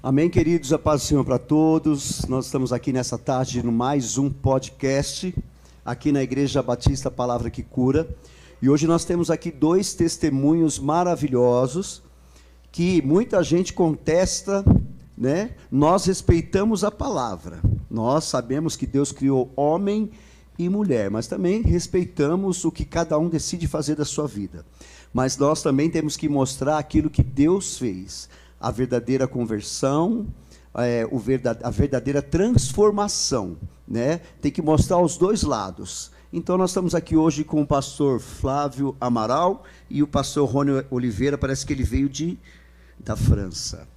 Amém, queridos, a paz do Senhor para todos. Nós estamos aqui nessa tarde no mais um podcast, aqui na Igreja Batista Palavra que Cura. E hoje nós temos aqui dois testemunhos maravilhosos, que muita gente contesta, né? Nós respeitamos a palavra. Nós sabemos que Deus criou homem e mulher, mas também respeitamos o que cada um decide fazer da sua vida. Mas nós também temos que mostrar aquilo que Deus fez. A verdadeira conversão, a verdadeira transformação, né? Tem que mostrar os dois lados. Então nós estamos aqui hoje com o pastor Flávio Amaral e o pastor Rony Oliveira, parece que ele veio da França.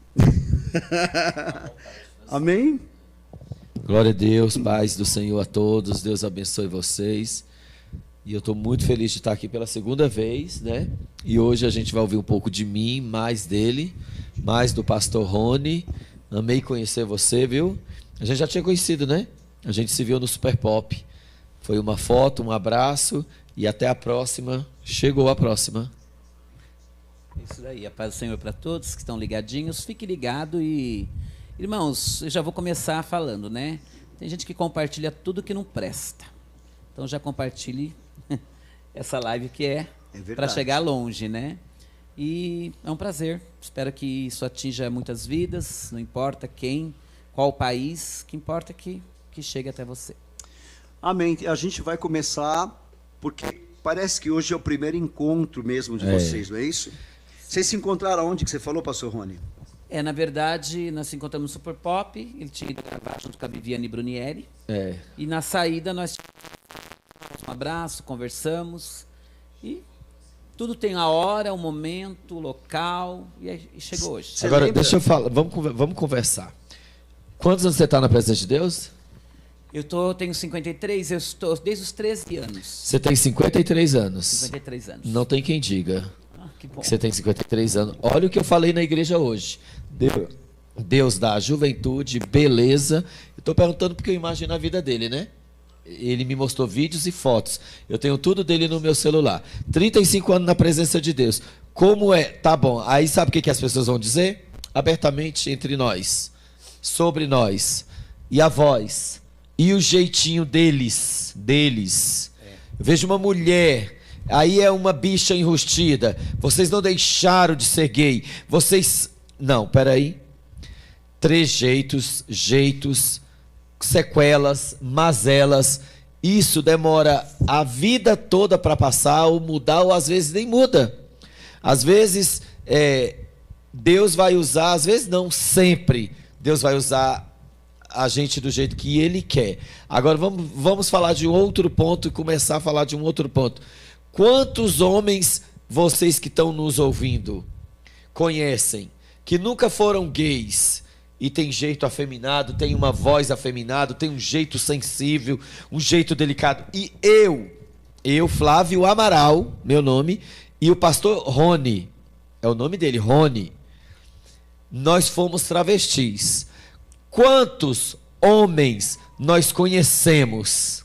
Amém? Glória a Deus, paz do Senhor a todos, Deus abençoe vocês. E eu estou muito feliz de estar aqui pela segunda vez, né? E hoje a gente vai ouvir um pouco de mim, mais dele, mais do pastor Rony. Amei conhecer você, viu? A gente já tinha conhecido, né? A gente se viu no Super Pop. Foi uma foto, um abraço e até a próxima. Chegou a próxima. Isso daí, a paz do Senhor para todos que estão ligadinhos. Fique ligado e... Irmãos, eu já vou começar falando, né? Tem gente que compartilha tudo que não presta. Então já compartilhe essa live que é para chegar longe, né? E é um prazer. Espero que isso atinja muitas vidas, não importa quem, qual país, que importa que chegue até você. Amém. A gente vai começar, porque parece que hoje é o primeiro encontro mesmo de vocês, não é isso? Vocês se encontraram onde que você falou, pastor Rony? Na verdade, nós nos encontramos no Super Pop, ele tinha ido gravar junto com a Viviane Brunieri. E na saída nós tivemos um abraço, conversamos, e tudo tem a hora, o momento, o local, e chegou hoje. Agora, deixa eu falar, vamos conversar. Quantos anos você está na presença de Deus? Tenho 53, eu estou desde os 13 anos. Você tem 53 anos. 53 anos. Não tem quem diga que bom. Que você tem 53 anos. Olha o que eu falei na igreja hoje. Deus dá juventude, beleza. Eu estou perguntando porque eu imagino a vida dele, né? Ele me mostrou vídeos e fotos. Eu tenho tudo dele no meu celular. 35 anos na presença de Deus. Como é? Tá bom. Aí sabe o que as pessoas vão dizer? Abertamente entre nós. Sobre nós. E a voz. E o jeitinho deles. Eu vejo uma mulher... Aí é uma bicha enrustida. Vocês não deixaram de ser gay. Vocês... Não, peraí. 3 jeitos, sequelas, mazelas. Isso demora a vida toda para passar ou mudar, ou às vezes nem muda. Às vezes Deus vai usar, às vezes não, sempre. Deus vai usar a gente do jeito que Ele quer. Agora vamos falar de um outro ponto e começar a falar de um outro ponto. Quantos homens vocês que estão nos ouvindo conhecem que nunca foram gays e tem jeito afeminado, tem uma voz afeminada, tem um jeito sensível, um jeito delicado? E eu, Flávio Amaral, meu nome, e o pastor Rony, é o nome dele, Rony, nós fomos travestis. Quantos homens nós conhecemos?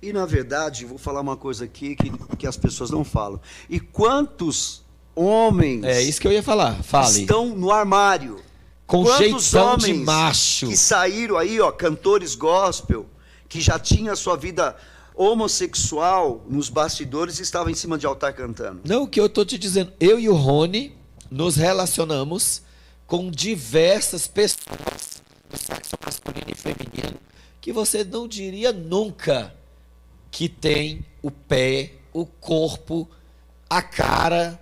E, na verdade, vou falar uma coisa aqui que as pessoas não falam. E quantos homens... É isso que eu ia falar, fale. Estão no armário. Com quantos jeitão de macho. Que saíram aí, cantores gospel, que já tinham a sua vida homossexual nos bastidores e estavam em cima de altar cantando. Não, o que eu estou te dizendo, eu e o Rony nos relacionamos com diversas pessoas do sexo masculino e feminino que você não diria nunca que tem o pé, o corpo, a cara,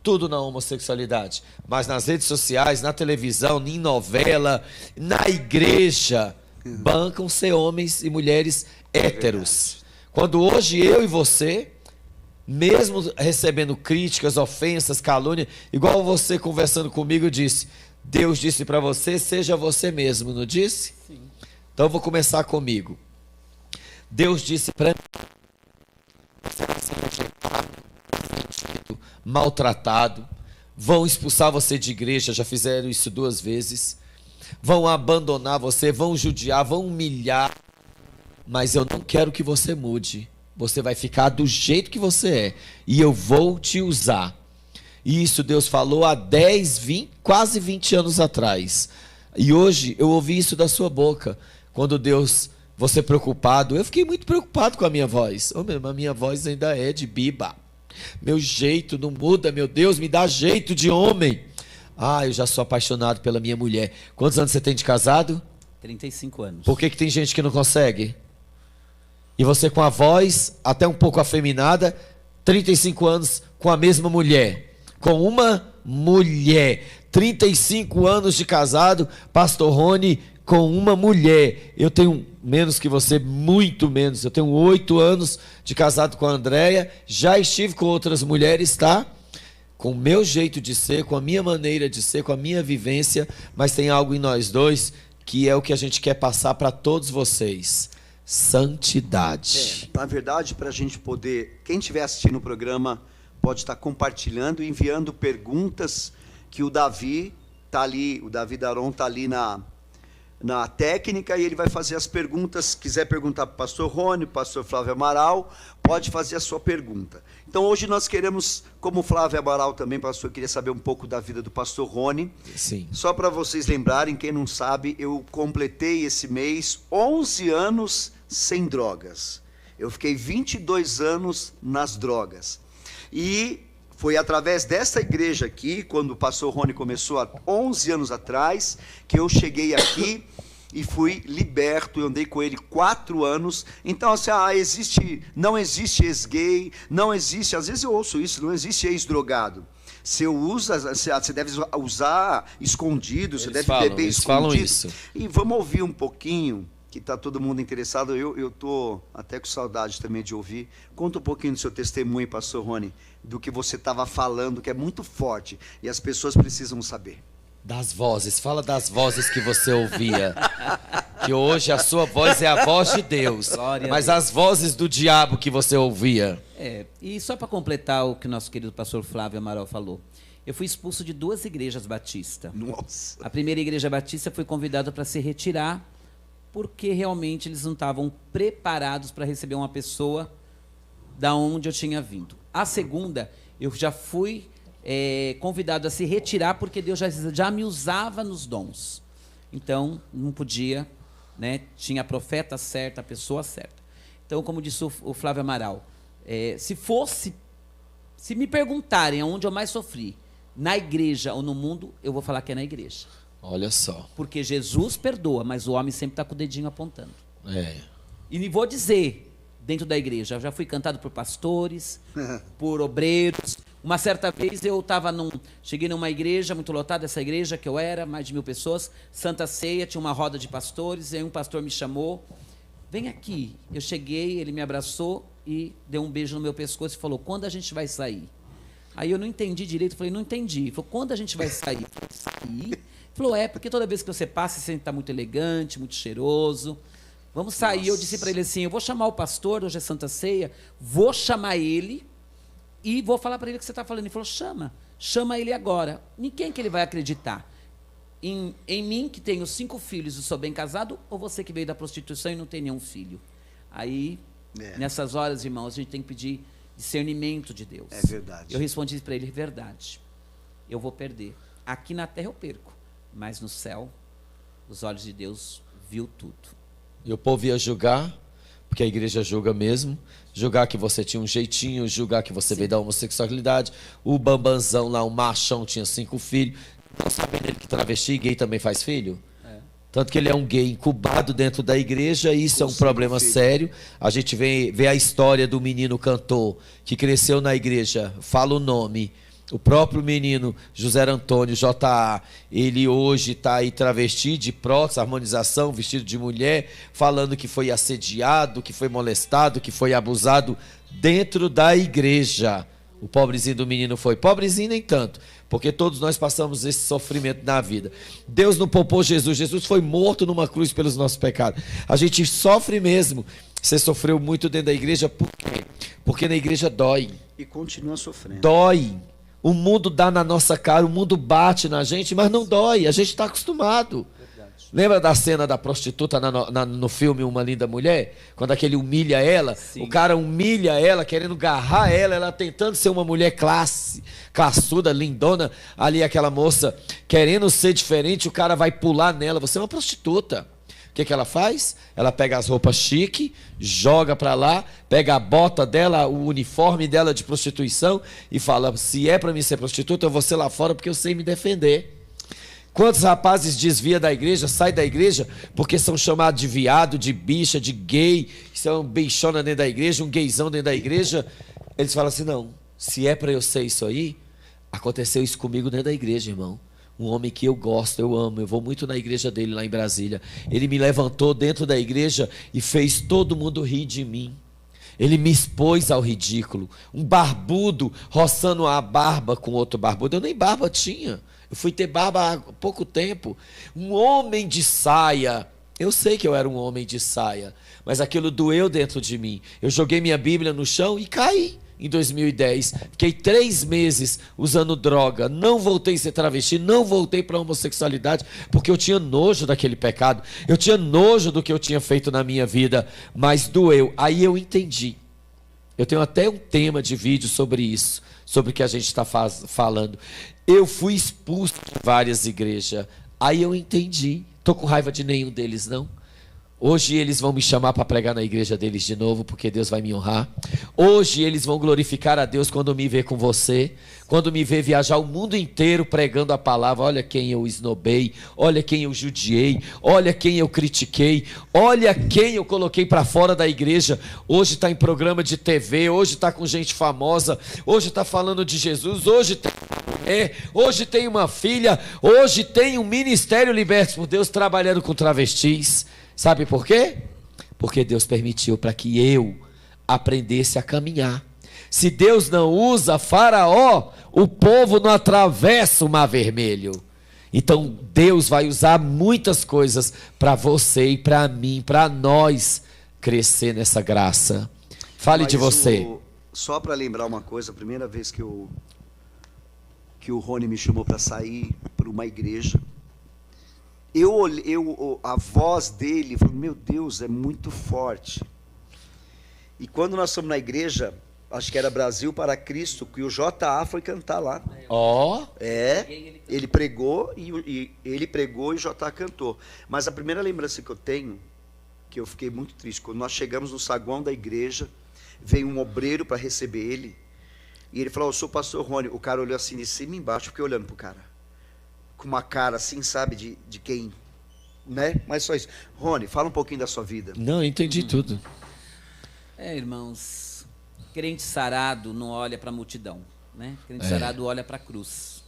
tudo na homossexualidade. Mas nas redes sociais, na televisão, em novela, na igreja, bancam ser homens e mulheres héteros. Quando hoje eu e você, mesmo recebendo críticas, ofensas, calúnia, igual você conversando comigo disse, Deus disse para você, seja você mesmo, não disse? Sim. Então eu vou começar comigo. Deus disse para mim, você vai ser rejeitado, ofendido, maltratado, vão expulsar você de igreja, já fizeram isso 2 vezes, vão abandonar você, vão judiar, vão humilhar, mas eu não quero que você mude, você vai ficar do jeito que você é, e eu vou te usar. E isso Deus falou há 10, 20, quase 20 anos atrás. E hoje eu ouvi isso da sua boca. Quando Deus, você preocupado, eu fiquei muito preocupado com a minha voz. A minha voz ainda é de biba. Meu jeito não muda, meu Deus, me dá jeito de homem. Eu já sou apaixonado pela minha mulher. Quantos anos você tem de casado? 35 anos. Por que tem gente que não consegue? E você com a voz até um pouco afeminada, 35 anos com a mesma mulher. Com uma mulher. 35 anos de casado, Pastor Rony, com uma mulher. Eu tenho menos que você, muito menos. Eu tenho 8 anos de casado com a Andréia. Já estive com outras mulheres, tá? Com o meu jeito de ser, com a minha maneira de ser, com a minha vivência. Mas tem algo em nós dois que é o que a gente quer passar para todos vocês. Santidade. Na verdade, para a gente poder... Quem estiver assistindo o programa pode estar compartilhando, enviando perguntas que o Davi está ali, o Davi Daron está ali na técnica, e ele vai fazer as perguntas. Se quiser perguntar para o pastor Rony, pastor Flávio Amaral, pode fazer a sua pergunta. Então hoje nós queremos, como o Flávio Amaral também, pastor, queria saber um pouco da vida do pastor Rony. Sim. Só para vocês lembrarem, quem não sabe, eu completei esse mês 11 anos sem drogas. Eu fiquei 22 anos nas drogas. E foi através dessa igreja aqui, quando o pastor Rony começou há 11 anos atrás, que eu cheguei aqui e fui liberto. Eu andei com ele 4 anos. Então, assim, não existe ex-gay, não existe, às vezes eu ouço isso, não existe ex-drogado. Você deve usar escondido, você deve beber escondido. Falam isso. E vamos ouvir um pouquinho, que está todo mundo interessado. Eu estou até com saudade também de ouvir. Conta um pouquinho do seu testemunho, pastor Rony, do que você estava falando, que é muito forte, e as pessoas precisam saber. Das vozes, fala das vozes que você ouvia. Que hoje a sua voz é a voz de Deus. Mas as vozes do diabo que você ouvia. E só para completar o que o nosso querido pastor Flávio Amaral falou. Eu fui expulso de 2 igrejas batistas. Nossa. A primeira igreja batista foi convidada para se retirar, porque realmente eles não estavam preparados para receber uma pessoa da onde eu tinha vindo. A segunda, eu já fui convidado a se retirar, porque Deus já me usava nos dons. Então, não podia, né? Tinha a profeta certa, a pessoa certa. Então, como disse o Flávio Amaral, se me perguntarem aonde eu mais sofri, na igreja ou no mundo, eu vou falar que é na igreja. Olha só. Porque Jesus perdoa, mas o homem sempre está com o dedinho apontando. E vou dizer, dentro da igreja, eu já fui cantado por pastores, por obreiros. Uma certa vez eu cheguei numa igreja muito lotada, essa igreja que eu era, mais de 1000 pessoas, Santa Ceia, tinha uma roda de pastores, e aí um pastor me chamou, vem aqui. Eu cheguei, ele me abraçou e deu um beijo no meu pescoço e falou, quando a gente vai sair? Aí eu não entendi direito, falei, não entendi. Ele falou, quando a gente vai sair? Eu falei, sair? Falou, porque toda vez que você passa, você está muito elegante, muito cheiroso. Vamos sair. Nossa. Eu disse para ele assim, eu vou chamar o pastor, hoje é Santa Ceia, vou chamar ele e vou falar para ele o que você está falando. Ele falou, chama ele agora. Em quem que ele vai acreditar? Em mim, que tenho 5 filhos e sou bem casado, ou você que veio da prostituição e não tem nenhum filho? Aí, nessas horas, irmãos, a gente tem que pedir discernimento de Deus. É verdade. Eu respondi para ele, verdade. Eu vou perder. Aqui na terra eu perco. Mas no céu, os olhos de Deus viu tudo. E o povo ia julgar, porque a igreja julga mesmo, julgar que você tinha um jeitinho, julgar que você veio da homossexualidade, o bambanzão lá, o machão, tinha 5 filhos, não sabendo ele que travesti e gay também faz filho? Tanto que ele é um gay incubado dentro da igreja, e isso é um problema sério. A gente vê a história do menino cantor, que cresceu na igreja, fala o nome... O próprio menino José Antônio, J.A., ele hoje está aí travesti, de prótese, harmonização, vestido de mulher, falando que foi assediado, que foi molestado, que foi abusado dentro da igreja. O pobrezinho do menino foi. Pobrezinho nem tanto, porque todos nós passamos esse sofrimento na vida. Deus não poupou Jesus. Jesus foi morto numa cruz pelos nossos pecados. A gente sofre mesmo. Você sofreu muito dentro da igreja, por quê? Porque na igreja dói. E continua sofrendo. Dói. O mundo dá na nossa cara, o mundo bate na gente, mas não dói, a gente está acostumado. Verdade. Lembra da cena da prostituta no filme Uma Linda Mulher? Quando aquele humilha ela, Sim. o cara humilha ela, querendo agarrar ela, ela tentando ser uma mulher classuda, lindona, ali aquela moça querendo ser diferente, o cara vai pular nela, você é uma prostituta. O que ela faz? Ela pega as roupas chique, joga pra lá, pega a bota dela, o uniforme dela de prostituição e fala, se é pra mim ser prostituta, eu vou ser lá fora porque eu sei me defender. Quantos rapazes desviam da igreja, saem da igreja, porque são chamados de viado, de bicha, de gay, são bichona dentro da igreja, um gaysão dentro da igreja. Eles falam assim, não, se é para eu ser isso aí, aconteceu isso comigo dentro da igreja, irmão. Um homem que eu gosto, eu amo, eu vou muito na igreja dele lá em Brasília. Ele me levantou dentro da igreja e fez todo mundo rir de mim. Ele me expôs ao ridículo. Um barbudo roçando a barba com outro barbudo. Eu nem barba tinha. Eu fui ter barba há pouco tempo. Um homem de saia. Eu sei que eu era um homem de saia, mas aquilo doeu dentro de mim. Eu joguei minha Bíblia no chão e caí em 2010. Fiquei 3 meses usando droga. Não voltei a ser travesti, não voltei para a homossexualidade, porque eu tinha nojo daquele pecado. Eu tinha nojo do que eu tinha feito na minha vida, mas doeu. Aí eu entendi. Eu tenho até um tema de vídeo sobre isso, sobre o que a gente está falando. Eu fui expulso de várias igrejas. Aí eu entendi. Estou com raiva de nenhum deles, não. Hoje eles vão me chamar para pregar na igreja deles de novo, porque Deus vai me honrar. Hoje eles vão glorificar a Deus quando me ver com você, quando me ver viajar o mundo inteiro pregando a palavra. Olha quem eu esnobei, olha quem eu judiei, olha quem eu critiquei, olha quem eu coloquei para fora da igreja. Hoje está em programa de TV, hoje está com gente famosa, hoje está falando de Jesus, hoje tem uma filha, hoje tem um ministério liberto por Deus trabalhando com travestis. Sabe por quê? Porque Deus permitiu para que eu aprendesse a caminhar. Se Deus não usa Faraó, o povo não atravessa o Mar Vermelho. Então Deus vai usar muitas coisas para você e para mim, para nós crescer nessa graça. Fale de você. Só para lembrar uma coisa, a primeira vez que o Rony me chamou para sair para uma igreja, a voz dele, eu falei, meu Deus, é muito forte. E quando nós fomos na igreja, acho que era Brasil para Cristo, que o J.A. foi cantar lá. Ó. Ele pregou e o J.A. cantou. Mas a primeira lembrança que eu tenho, que eu fiquei muito triste, quando nós chegamos no saguão da igreja, veio um obreiro para receber ele, e ele falou, eu sou o pastor Rony. O cara olhou assim de cima e embaixo, eu fiquei olhando pro cara, com uma cara assim, sabe, de quem, né? Mas só isso. Rony, fala um pouquinho da sua vida. Não, eu entendi tudo. Irmãos, crente sarado não olha para a multidão, né? Crente sarado olha para a cruz.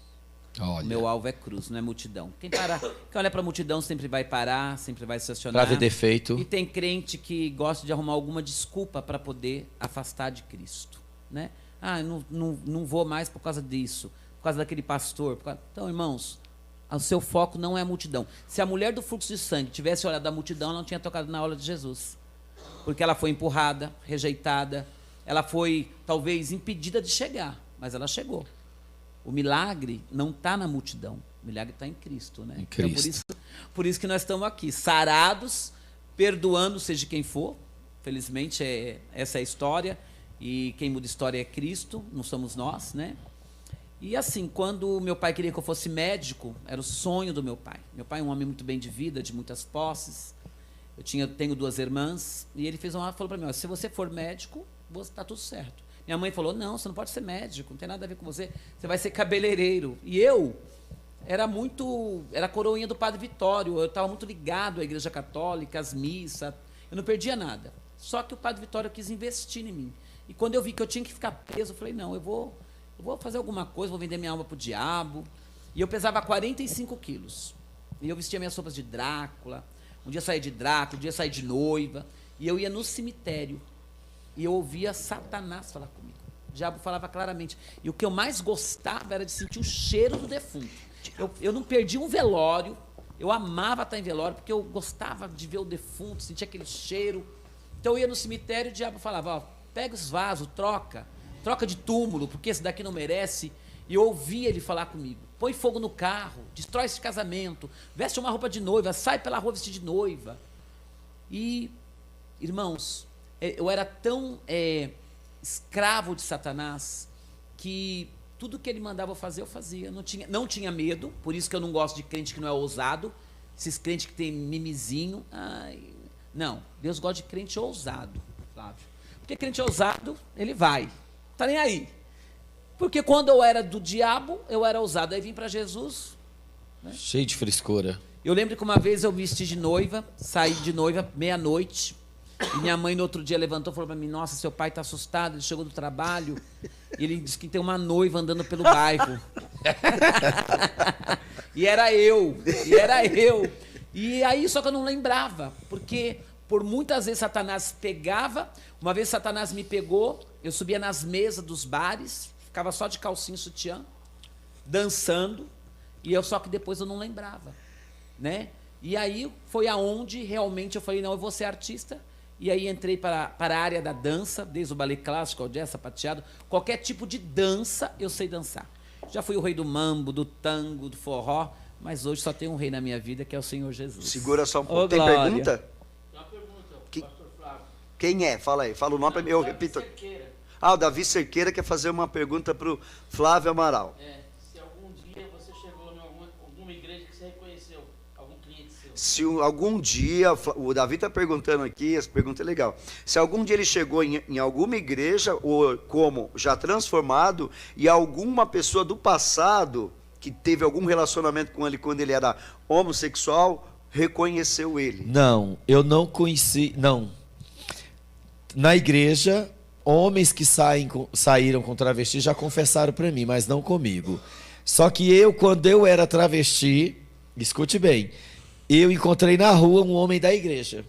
Olha. O meu alvo é cruz, não é multidão. Quem olha para a multidão sempre vai parar, sempre vai se acionar. Para ver defeito. E tem crente que gosta de arrumar alguma desculpa para poder afastar de Cristo, né? Eu não vou mais por causa disso, por causa daquele pastor. Então, irmãos, o seu foco não é a multidão. Se a mulher do fluxo de sangue tivesse olhado a multidão, ela não tinha tocado na aula de Jesus. Porque ela foi empurrada, rejeitada, ela foi talvez impedida de chegar, mas ela chegou. O milagre não está na multidão, o milagre está em Cristo, né? Em Cristo. Então, por isso que nós estamos aqui, sarados, perdoando seja quem for. Felizmente essa é a história, e quem muda a história é Cristo, não somos nós, né? E assim, quando meu pai queria que eu fosse médico, era o sonho do meu pai. Meu pai é um homem muito bem de vida, de muitas posses. Tenho 2 irmãs, e ele falou para mim, se você for médico, está tudo certo. Minha mãe falou, não, você não pode ser médico, não tem nada a ver com você, você vai ser cabeleireiro. E eu era coroinha do Padre Vitório, eu estava muito ligado à Igreja Católica, às missas, eu não perdia nada. Só que o Padre Vitório quis investir em mim. E quando eu vi que eu tinha que ficar preso, eu falei, não, eu vou fazer alguma coisa, vou vender minha alma para o diabo. E eu pesava 45 quilos. E eu vestia minhas roupas de Drácula. Um dia saí de Drácula, um dia saí de noiva. E eu ia no cemitério. E eu ouvia Satanás falar comigo. O diabo falava claramente. E o que eu mais gostava era de sentir o cheiro do defunto. Eu não perdi um velório. Eu amava estar em velório, porque eu gostava de ver o defunto, sentir aquele cheiro. Então eu ia no cemitério e o diabo falava, pega os vasos, troca de túmulo, porque esse daqui não merece. E eu ouvia ele falar comigo. põe fogo no carro, destrói esse casamento, veste uma roupa de noiva, sai pela rua vestida de noiva. E, irmãos, eu era tão escravo de Satanás que tudo que ele mandava eu fazer, eu fazia. Não tinha medo, por isso que eu não gosto de crente que não é ousado, esses crentes que tem mimizinho. Não, Deus gosta de crente ousado, Flávio. Porque crente ousado, ele vai, tá nem aí. Porque quando eu era do diabo, eu era ousado. Aí vim para Jesus, né? Cheio de frescura. Eu lembro que uma vez eu vesti de noiva, saí de noiva meia-noite, e minha mãe no outro dia levantou e falou para mim: nossa, seu pai está assustado, ele chegou do trabalho, e ele disse que tem uma noiva andando pelo bairro. E era eu. E aí, só que eu não lembrava, porque por muitas vezes Satanás pegava. Uma vez Satanás me pegou, eu subia nas mesas dos bares, ficava só de calcinha e sutiã, dançando, só que depois eu não lembrava, né? E aí foi aonde realmente eu falei: não, eu vou ser artista. E aí entrei para a área da dança, desde o balé clássico, ao jazz, sapateado, qualquer tipo de dança eu sei dançar. Já fui o rei do mambo, do tango, do forró, mas hoje só tem um rei na minha vida, que é o Senhor Jesus. Segura só um pouco. Tem glória. pergunta? Tem uma pergunta, pastor Flávio. Quem é? Fala aí. Fala o nome para mim. Eu repito. Cerqueira. O Davi Cerqueira quer fazer uma pergunta para o Flávio Amaral. Se algum dia você chegou em alguma igreja que você reconheceu, algum cliente seu. Se algum dia, o Davi está perguntando aqui, essa pergunta é legal. Se algum dia ele chegou em alguma igreja, ou como já transformado, e alguma pessoa do passado, que teve algum relacionamento com ele quando ele era homossexual, reconheceu ele. Não, eu não conheci, não. Na igreja, homens que saíram com travesti já confessaram para mim, mas não comigo. Só que quando eu era travesti, escute bem, eu encontrei na rua um homem da igreja,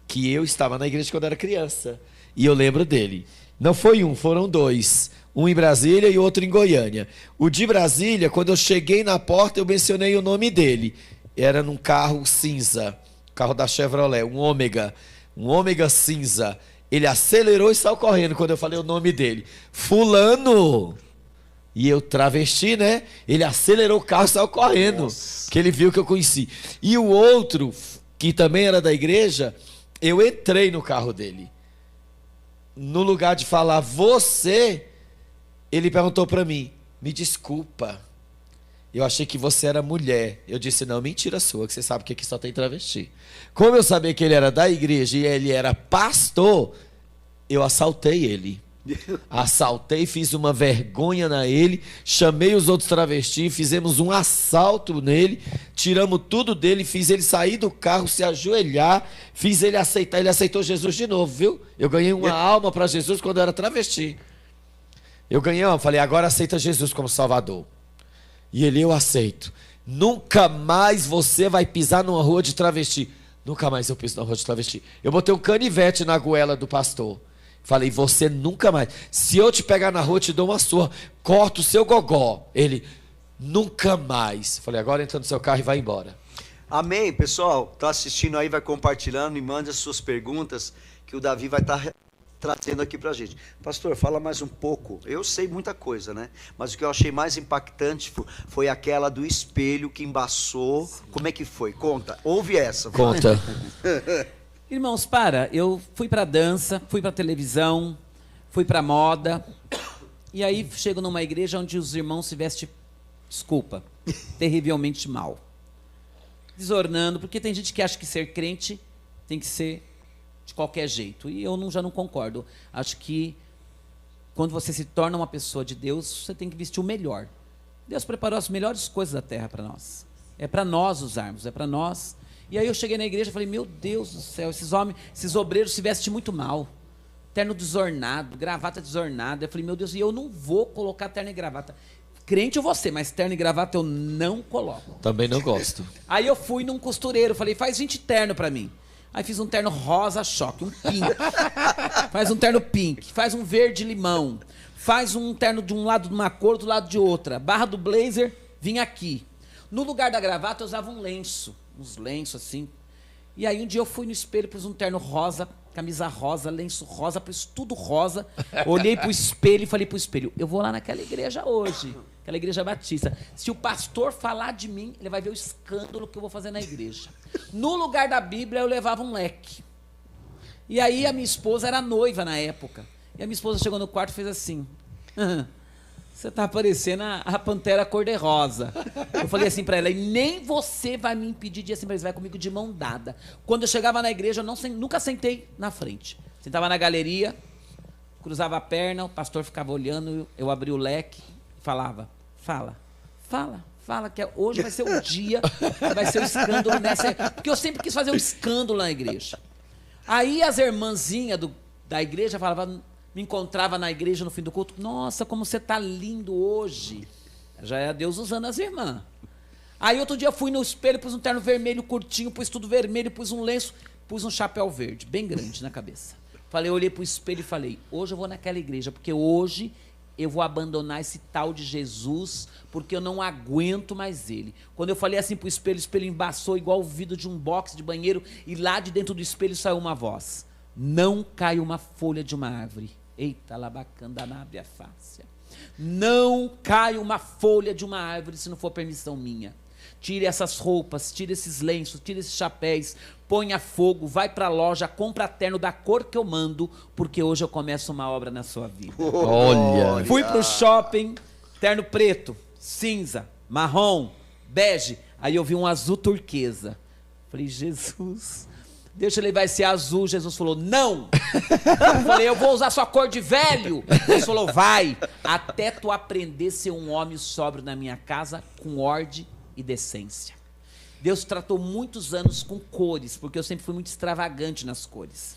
que eu estava na igreja quando era criança, e eu lembro dele. Não foi um, foram dois. Um em Brasília e outro em Goiânia. O de Brasília, quando eu cheguei na porta, eu mencionei o nome dele. Era num carro cinza, carro da Chevrolet, um Ômega cinza. Ele acelerou e saiu correndo quando eu falei o nome dele. Fulano! E eu travesti, né? Ele acelerou o carro e saiu correndo. Nossa. Que ele viu que eu conheci. E o outro, que também era da igreja, eu entrei no carro dele. No lugar de falar você, ele perguntou para mim: me desculpa, eu achei que você era mulher. Eu disse: não, mentira sua, que você sabe que aqui só tem travesti. Como eu sabia que ele era da igreja e ele era pastor, eu assaltei ele. Assaltei, fiz uma vergonha ele, chamei os outros travestis, fizemos um assalto nele, tiramos tudo dele, fiz ele sair do carro, se ajoelhar, fiz ele aceitar. Ele aceitou Jesus de novo, viu? Eu ganhei uma alma para Jesus quando eu era travesti. Falei: agora aceita Jesus como Salvador. E ele: eu aceito. Nunca mais você vai pisar numa rua de travesti. Nunca mais eu piso na rua de travesti. Eu botei um canivete na goela do pastor. Falei: você nunca mais. Se eu te pegar na rua, eu te dou uma surra. Corto o seu gogó. Ele: nunca mais. Falei: agora entra no seu carro e vai embora. Amém, pessoal. Está assistindo aí, vai compartilhando e manda as suas perguntas, que o Davi vai estar trazendo aqui para a gente. Pastor, fala mais um pouco. Eu sei muita coisa, né? Mas o que eu achei mais impactante foi aquela do espelho que embaçou. Como é que foi? Conta. Ouve essa. Conta. Irmãos, eu fui para dança, fui para televisão, fui para moda, e aí chego numa igreja onde os irmãos se vestem, desculpa, terrivelmente mal. Desornando, porque tem gente que acha que ser crente tem que ser de qualquer jeito, e eu já não concordo. Acho que quando você se torna uma pessoa de Deus, você tem que vestir o melhor. Deus preparou as melhores coisas da terra para nós. É para nós usarmos, é para nós. E aí eu cheguei na igreja e falei: meu Deus do céu, esses homens, esses obreiros se vestem muito mal. Terno desornado, gravata desornada. Eu falei: meu Deus, e eu não vou colocar terno e gravata. Crente eu vou ser, mas terno e gravata eu não coloco. Também não gosto. Aí eu fui num costureiro, falei: faz 20 terno para mim. Aí fiz um terno rosa choque, um pink. Faz um terno pink, faz um verde limão. Faz um terno de um lado de uma cor, do lado de outra. Barra do blazer, vinha aqui. No lugar da gravata eu usava um lenço. Uns lenços assim. E aí um dia eu fui no espelho, pus um terno rosa, camisa rosa, lenço rosa, pus tudo rosa. Olhei pro espelho e falei pro espelho, eu vou lá naquela igreja hoje, aquela igreja batista. Se o pastor falar de mim, ele vai ver o escândalo que eu vou fazer na igreja. No lugar da Bíblia, eu levava um leque. E aí a minha esposa era noiva na época. E a minha esposa chegou no quarto e fez assim... Você tá parecendo a Pantera Cor-de-Rosa. Eu falei assim pra ela, e nem você vai me impedir de ir assim pra eles, vai comigo de mão dada. Quando eu chegava na igreja, eu nunca sentei na frente. Sentava na galeria, cruzava a perna, o pastor ficava olhando, eu abria o leque e falava, fala, que hoje vai ser o dia que vai ser o escândalo nessa... Porque eu sempre quis fazer um escândalo na igreja. Aí as irmãzinhas da igreja falavam... Me encontrava na igreja no fim do culto. Nossa, como você tá lindo hoje. Já é Deus usando as irmãs. Aí outro dia fui no espelho, pus um terno vermelho curtinho, pus tudo vermelho, pus um lenço, pus um chapéu verde, bem grande na cabeça. Olhei pro espelho e falei, hoje eu vou naquela igreja, porque hoje eu vou abandonar esse tal de Jesus, porque eu não aguento mais ele. Quando eu falei assim pro espelho, o espelho embaçou igual o vidro de um box de banheiro, e lá de dentro do espelho saiu uma voz. Não cai uma folha de uma árvore. Eita, labacanda nábia fácia. Não cai uma folha de uma árvore se não for permissão minha. Tire essas roupas, tire esses lenços, tire esses chapéus, ponha fogo, vai pra loja, compra terno da cor que eu mando, porque hoje eu começo uma obra na sua vida. Olha. Fui pro shopping, terno preto, cinza, marrom, bege. Aí eu vi um azul turquesa. Falei, Jesus... Deixa eu levar esse azul. Jesus falou, não. Eu falei, eu vou usar sua cor de velho. Jesus falou, vai, até tu aprender a ser um homem sóbrio na minha casa, com ordem e decência. Deus tratou muitos anos com cores, porque eu sempre fui muito extravagante nas cores.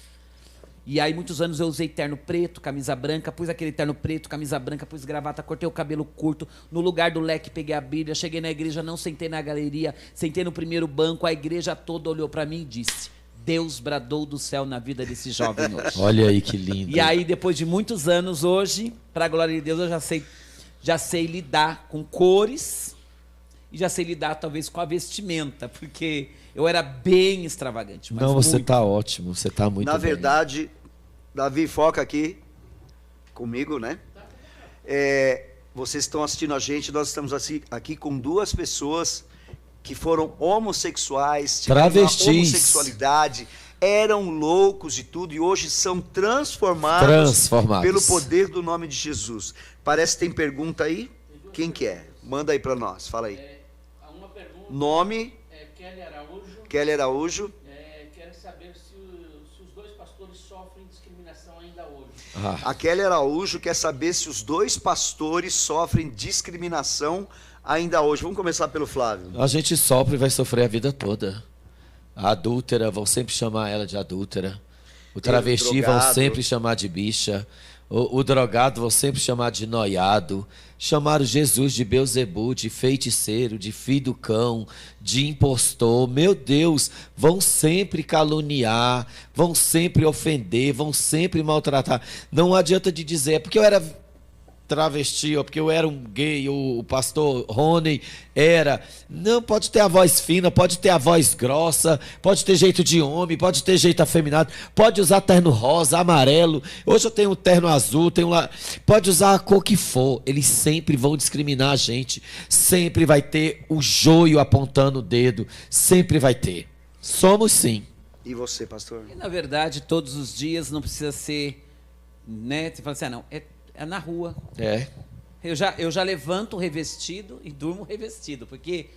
E aí muitos anos eu usei terno preto, camisa branca, pus aquele terno preto, camisa branca, pus gravata, cortei o cabelo curto, no lugar do leque peguei a Bíblia, cheguei na igreja, não sentei na galeria, sentei no primeiro banco, a igreja toda olhou para mim e disse... Deus bradou do céu na vida desse jovem hoje. Olha aí que lindo. E aí, depois de muitos anos, hoje, para a glória de Deus, eu já sei lidar com cores e já sei lidar, talvez, com a vestimenta, porque eu era bem extravagante. Mas não, você muito. tá ótimo, você tá muito Na bem. verdade, Davi, foca aqui comigo, né? Vocês estão assistindo a gente, nós estamos aqui com duas pessoas... que foram homossexuais, tiveram uma homossexualidade, eram loucos e tudo, e hoje são transformados pelo poder do nome de Jesus. Parece que tem pergunta aí. Quem que é? Manda aí para nós, fala aí. Uma pergunta. Nome? Kelly Araújo. Kelly Araújo. Quero saber se os dois pastores sofrem discriminação ainda hoje. A Kelly Araújo quer saber se os dois pastores sofrem discriminação ainda hoje. Vamos começar pelo Flávio. A gente sofre e vai sofrer a vida toda. A adúltera, vão sempre chamar ela de adúltera. O travesti vão sempre chamar de bicha. O drogado vão sempre chamar de noiado. Chamaram Jesus de Beelzebu, de feiticeiro, de filho do cão, de impostor. Meu Deus, vão sempre caluniar, vão sempre ofender, vão sempre maltratar. Não adianta de dizer, é porque eu era... travesti, ou porque eu era um gay, o pastor Rony era. Não, pode ter a voz fina, pode ter a voz grossa, pode ter jeito de homem, pode ter jeito afeminado, pode usar terno rosa, amarelo. Hoje eu tenho um terno azul, tenho lá. Pode usar a cor que for, eles sempre vão discriminar a gente. Sempre vai ter o joio apontando o dedo, sempre vai ter. Somos sim. E você, pastor? E, na verdade, todos os dias não precisa ser, né? Você fala assim, não, é na rua. Eu já levanto revestido e durmo revestido, porque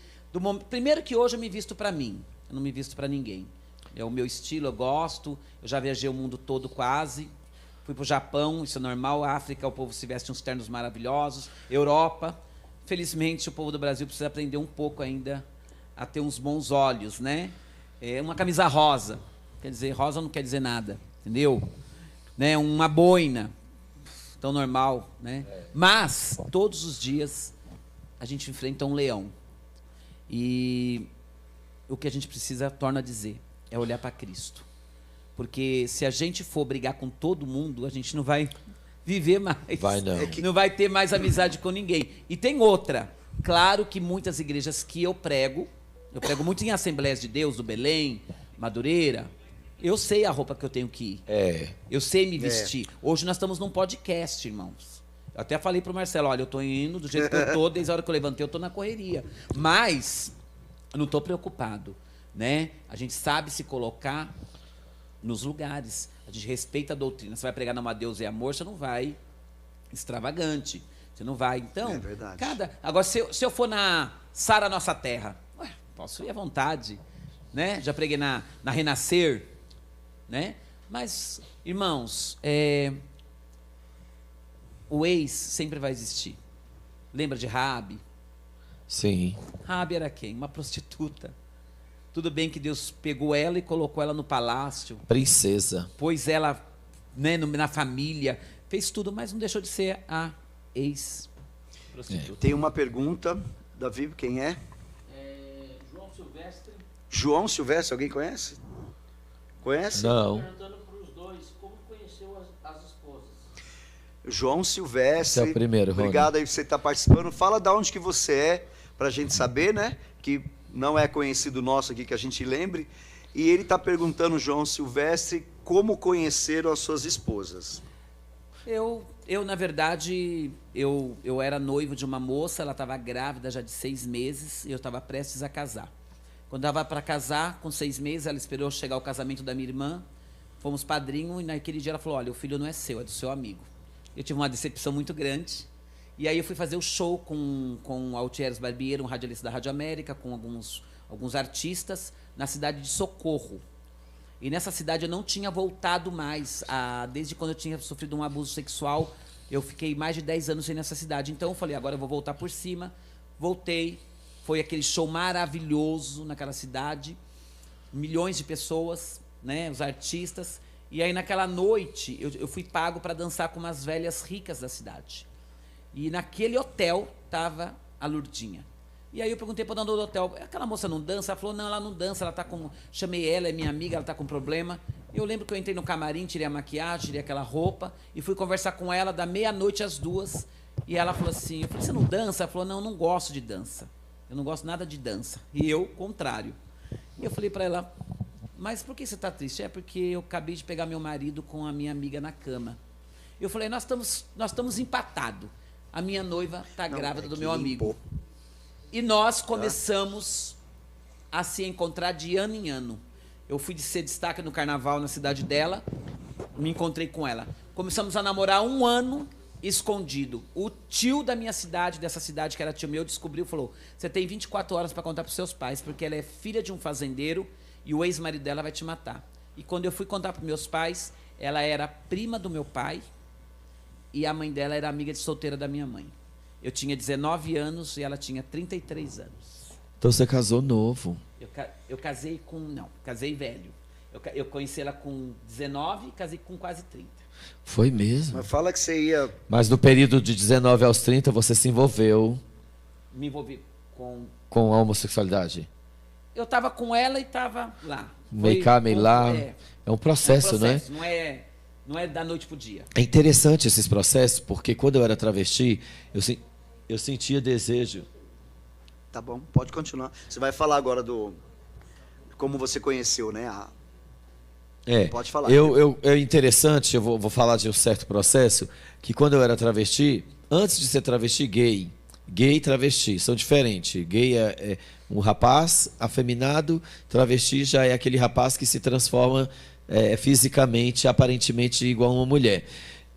primeiro que hoje eu me visto para mim, eu não me visto para ninguém. É o meu estilo, eu gosto, eu já viajei o mundo todo quase, fui para o Japão, isso é normal, África o povo se veste uns ternos maravilhosos, Europa, felizmente o povo do Brasil precisa aprender um pouco ainda a ter uns bons olhos, né? Uma camisa rosa, quer dizer, rosa não quer dizer nada, entendeu? Né? Uma boina, tão normal, né? Mas, todos os dias, a gente enfrenta um leão. E o que a gente precisa, torna a dizer, é olhar para Cristo. Porque se a gente for brigar com todo mundo, a gente não vai viver mais. Vai não. Não vai ter mais amizade com ninguém. E tem outra. Claro que muitas igrejas que eu prego muito em Assembleias de Deus, do Belém, Madureira, Eu sei a roupa que eu tenho que ir. Eu sei me vestir. Hoje nós estamos num podcast, irmãos. Eu até falei pro Marcelo, olha, eu tô indo do jeito que eu tô, desde a hora que eu levantei, eu tô na correria. Mas eu não tô preocupado, né? A gente sabe se colocar nos lugares. A gente respeita a doutrina. Você vai pregar numa Deus e amor, você não vai extravagante. Você não vai. Então, é verdade. Agora, se eu for na Sara Nossa Terra, posso ir à vontade, né? Já preguei na Renascer, né? Mas, irmãos, o ex sempre vai existir. Lembra de Raabe? Sim. Raabe era quem? Uma prostituta. Tudo bem que Deus pegou ela e colocou ela no palácio. Princesa. Pôs ela, né, na família. Fez tudo, mas não deixou de ser a ex-prostituta. Tem uma pergunta, Davi, quem é? João Silvestre. João Silvestre, alguém conhece? Conhece? Não. Perguntando para os dois como conheceu as esposas. João Silvestre. Esse é o primeiro, Rony. Obrigado aí por você estar participando. Fala de onde que você é, para a gente saber, né? Que não é conhecido nosso aqui, que a gente lembre. E ele está perguntando, João Silvestre, como conheceram as suas esposas. Eu na verdade, eu era noivo de uma moça, ela estava grávida já de 6 meses, e eu estava prestes a casar. Quando estava para casar, com 6 meses, ela esperou chegar o casamento da minha irmã, fomos padrinho, e naquele dia ela falou, olha, o filho não é seu, é do seu amigo. Eu tive uma decepção muito grande, e aí eu fui fazer o show com o Altieres Barbieri, um radialista da Rádio América, com alguns artistas, na cidade de Socorro. E nessa cidade eu não tinha voltado mais, desde quando eu tinha sofrido um abuso sexual, eu fiquei mais de 10 anos sem nessa cidade. Então eu falei, agora eu vou voltar por cima. Voltei, foi aquele show maravilhoso naquela cidade, milhões de pessoas, né, os artistas. E aí naquela noite eu fui pago para dançar com umas velhas ricas da cidade. E naquele hotel estava a Lurdinha. E aí eu perguntei para o dono do hotel, aquela moça não dança? Ela falou, não, ela não dança, ela tá com... Chamei ela, é minha amiga, ela está com problema. Eu lembro que eu entrei no camarim, tirei a maquiagem, tirei aquela roupa e fui conversar com ela da meia-noite às 2. E ela falou assim, eu falei, você não dança? Ela falou, não gosto de dança. Eu não gosto nada de dança. E eu, contrário. E eu falei para ela, mas por que você está triste? É porque eu acabei de pegar meu marido com a minha amiga na cama. Eu falei, nós estamos empatados. A minha noiva está grávida do meu amigo. E nós começamos a se encontrar de ano em ano. Eu fui ser destaque no carnaval na cidade dela, me encontrei com ela. Começamos a namorar 1 ano escondido. O tio da minha cidade, dessa cidade que era tio meu, descobriu e falou, você tem 24 horas para contar para os seus pais, porque ela é filha de um fazendeiro e o ex-marido dela vai te matar. E quando eu fui contar para meus pais, ela era prima do meu pai e a mãe dela era amiga de solteira da minha mãe. Eu tinha 19 anos e ela tinha 33 anos. Então você casou novo. Eu casei com... Não, casei velho. Eu conheci ela com 19 e casei com quase 30. Foi mesmo? Mas fala que você ia... Mas no período de 19 aos 30 você se envolveu Me envolvi com a homossexualidade? Eu estava com ela e estava lá. Meio cá, meio lá. É um processo, né? Não é da noite pro dia. É interessante esses processos, porque quando eu era travesti, eu sentia desejo. Tá bom, pode continuar. Você vai falar agora do... Como você conheceu, né? Pode falar. É interessante, eu vou falar de um certo processo, que quando eu era travesti, antes de ser travesti, gay e travesti são diferentes. Gay é um rapaz afeminado, travesti já é aquele rapaz que se transforma fisicamente, aparentemente igual a uma mulher.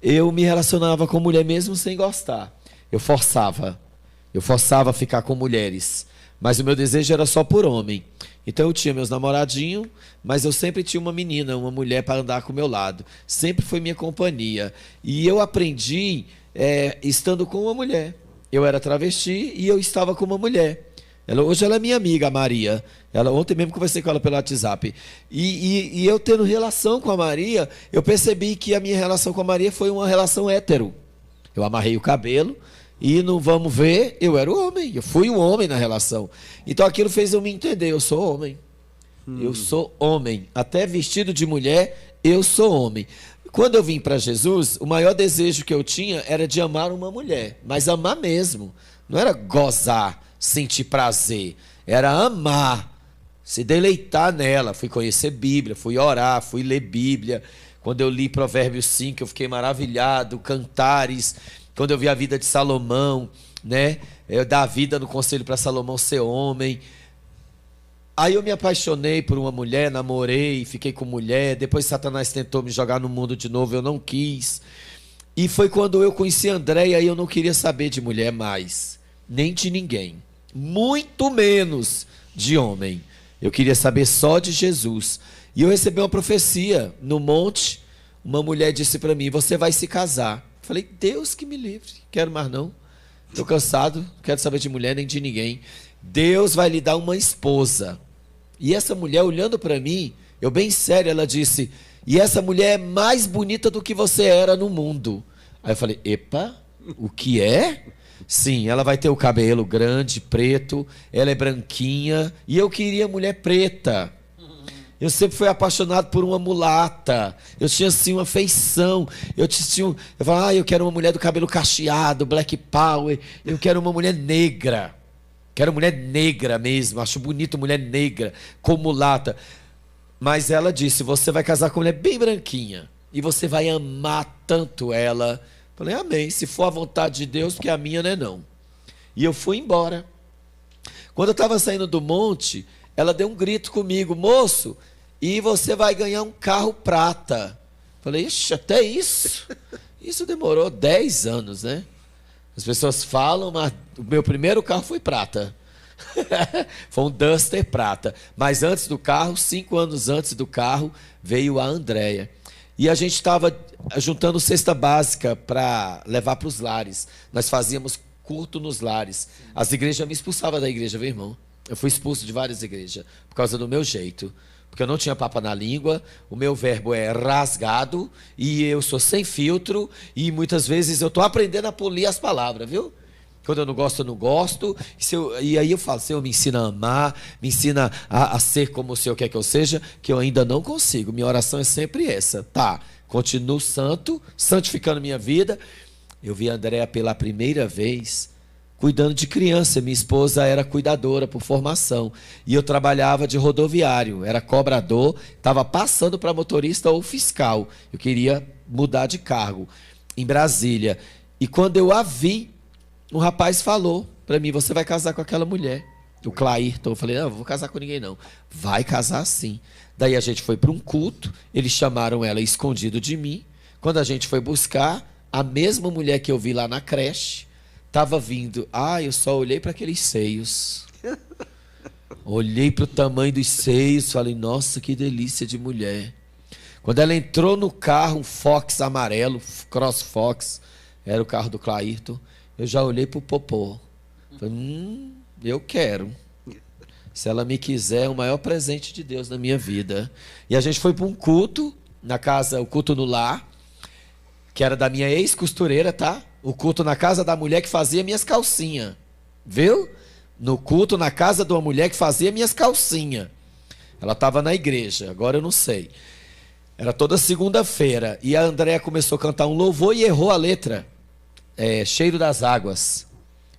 Eu me relacionava com mulher mesmo sem gostar. Eu forçava a ficar com mulheres, mas o meu desejo era só por homem. Então eu tinha meus namoradinhos, mas eu sempre tinha uma menina, uma mulher para andar com o meu lado. Sempre foi minha companhia. E eu aprendi estando com uma mulher. Eu era travesti e eu estava com uma mulher. Hoje ela é minha amiga, a Maria. Ontem mesmo conversei com ela pelo WhatsApp. E eu tendo relação com a Maria, eu percebi que a minha relação com a Maria foi uma relação hétero. Eu amarrei o cabelo e não vamos ver, eu era o homem. Eu fui um homem na relação. Então aquilo fez eu me entender, eu sou homem. Eu sou homem. Até vestido de mulher, eu sou homem. Quando eu vim para Jesus, o maior desejo que eu tinha era de amar uma mulher. Mas amar mesmo. Não era gozar, sentir prazer. Era amar. se deleitar nela. Fui conhecer Bíblia, fui orar, fui ler Bíblia. Quando eu li Provérbios 5, eu fiquei maravilhado. Cantares, quando eu vi a vida de Salomão, né? Eu dar a vida no conselho para Salomão ser homem. Aí eu me apaixonei por uma mulher, namorei, fiquei com mulher. Depois Satanás tentou me jogar no mundo de novo, eu não quis. E foi quando eu conheci a Andréia e eu não queria saber de mulher mais, nem de ninguém, muito menos de homem. Eu queria saber só de Jesus. E eu recebi uma profecia no monte. Uma mulher disse para mim: você vai se casar. Falei: Deus que me livre, quero mais não. Estou cansado, não quero saber de mulher nem de ninguém. Deus vai lhe dar uma esposa. E essa mulher olhando para mim, eu bem sério, ela disse: e essa mulher é mais bonita do que você era no mundo. Aí eu falei: epa, o que é? Sim, ela vai ter o cabelo grande, preto, ela é branquinha, e eu queria mulher preta. Eu sempre fui apaixonado por uma mulata. Eu tinha assim uma feição. Eu falava: eu quero uma mulher do cabelo cacheado, black power. Eu quero uma mulher negra. Quero mulher negra mesmo. Acho bonito mulher negra, com mulata. Mas ela disse: você vai casar com uma mulher bem branquinha. E você vai amar tanto ela. Falei: amém, se for a vontade de Deus, porque a minha não é não. E eu fui embora. Quando eu estava saindo do monte, ela deu um grito comigo: moço, e você vai ganhar um carro prata. Falei: ixi, até isso? Isso demorou 10 anos, né? As pessoas falam, mas o meu primeiro carro foi prata. Foi um Duster prata. Mas antes do carro, 5 anos antes do carro, veio a Andréia. E a gente estava juntando cesta básica para levar para os lares. Nós fazíamos culto nos lares. As igrejas me expulsavam da igreja, viu, irmão? Eu fui expulso de várias igrejas por causa do meu jeito. Porque eu não tinha papa na língua, o meu verbo é rasgado e eu sou sem filtro e muitas vezes eu estou aprendendo a polir as palavras, viu? Quando eu não gosto, eu não gosto. E aí eu falo: Senhor, me ensina a amar, me ensina a ser como o Senhor quer que eu seja, que eu ainda não consigo. Minha oração é sempre essa. Tá, continuo santo, santificando minha vida. Eu vi a Andréia pela primeira vez cuidando de criança. Minha esposa era cuidadora por formação. E eu trabalhava de rodoviário, era cobrador, estava passando para motorista ou fiscal. Eu queria mudar de cargo em Brasília. E quando eu a vi, um rapaz falou para mim: você vai casar com aquela mulher, o Clairton. Eu falei: não, vou casar com ninguém não. Vai casar sim. Daí a gente foi para um culto, eles chamaram ela escondido de mim. Quando a gente foi buscar, a mesma mulher que eu vi lá na creche estava vindo. Eu só olhei para aqueles seios. Olhei para o tamanho dos seios, falei: nossa, que delícia de mulher. Quando ela entrou no carro, um Fox amarelo, Cross Fox, era o carro do Clairton, eu já olhei para o popô. Falei: eu quero. Se ela me quiser, é o maior presente de Deus na minha vida. E a gente foi para um culto, na casa, o culto no lar, que era da minha ex-costureira, tá? O culto na casa da mulher que fazia minhas calcinhas. Viu? No culto na casa de uma mulher que fazia minhas calcinhas. Ela estava na igreja, agora eu não sei. Era toda segunda-feira. E a Andréia começou a cantar um louvor e errou a letra. Cheiro das águas.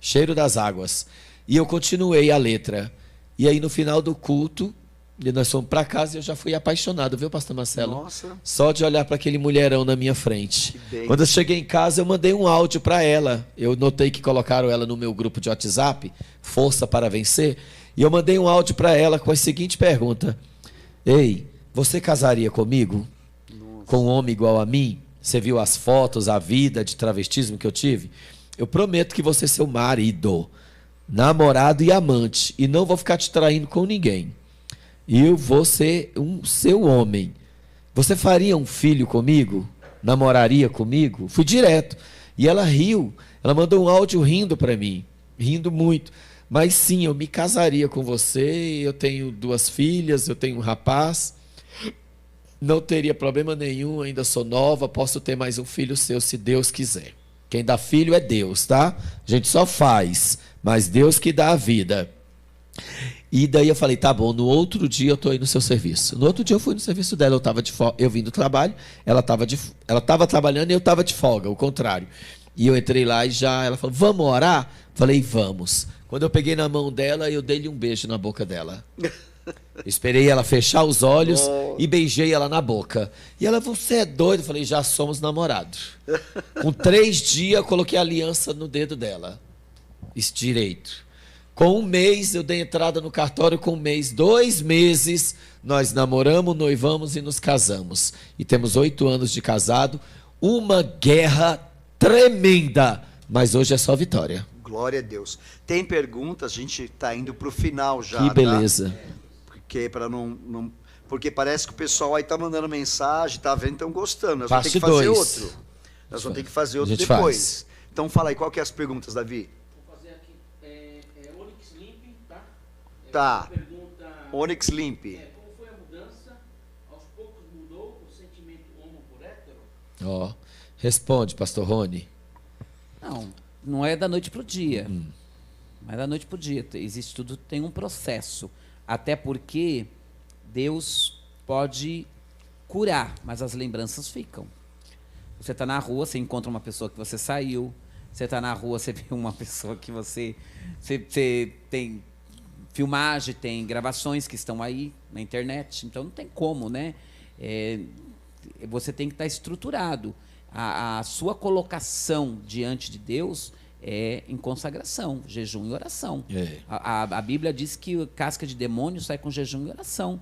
Cheiro das águas. E eu continuei a letra. E aí no final do culto, nós fomos para casa e eu já fui apaixonado, viu, pastor Marcelo? Nossa. Só de olhar para aquele mulherão na minha frente. Quando eu cheguei em casa, eu mandei um áudio para ela. Eu notei que colocaram ela no meu grupo de WhatsApp, Força para Vencer. E eu mandei um áudio para ela com a seguinte pergunta: ei, você casaria comigo? Nossa. Com um homem igual a mim? Você viu as fotos, a vida de travestismo que eu tive? Eu prometo que vou ser seu marido, namorado e amante. E não vou ficar te traindo com ninguém. Eu vou ser um seu homem. Você faria um filho comigo? Namoraria comigo? Fui direto. E ela riu. Ela mandou um áudio rindo para mim. Rindo muito. Mas sim, eu me casaria com você. Eu tenho 2 filhas, eu tenho um rapaz. Não teria problema nenhum, ainda sou nova. Posso ter mais um filho seu, se Deus quiser. Quem dá filho é Deus, tá? A gente só faz, mas Deus que dá a vida. E daí eu falei: tá bom, no outro dia eu estou aí no seu serviço. No outro dia eu fui no serviço dela, eu vim do trabalho, ela estava trabalhando e eu estava de folga, o contrário. E eu entrei lá e ela falou: vamos orar? Falei: vamos. Quando eu peguei na mão dela, eu dei-lhe um beijo na boca dela. Esperei ela fechar os olhos e beijei ela na boca. E ela, você é doido? Eu falei, já somos namorados. Com 3 dias, eu coloquei a aliança no dedo dela. Direito. Com 1 mês, eu dei entrada no cartório. Com 1 mês, 2 meses, nós namoramos, noivamos e nos casamos. E temos 8 anos de casado. Uma guerra tremenda. Mas hoje é só vitória. Glória a Deus. Tem perguntas, a gente está indo para o final já. Que beleza. Tá? Porque, porque parece que o pessoal aí está mandando mensagem, está vendo, estão gostando. Nós vamos ter que fazer outro. Nós vamos ter que fazer outro depois. Faz. Então fala aí, qual que é as perguntas, Davi? Vou fazer aqui. Onyx Limp, tá? Tá. Pergunta, Onyx Limp. como foi a mudança? Aos poucos mudou o sentimento homo por hétero? Ó, responde, pastor Rony. Não é da noite para o dia. Não é da noite para o dia. Existe tudo, tem um processo. Até porque Deus pode curar, mas as lembranças ficam. Você está na rua, você encontra uma pessoa que você saiu. Você está na rua, você vê uma pessoa que você tem filmagem, tem gravações que estão aí na internet. Então não tem como, né? Você tem que estar estruturado. A sua colocação diante de Deus é em consagração, jejum e oração. A Bíblia diz que casca de demônio sai com jejum e oração.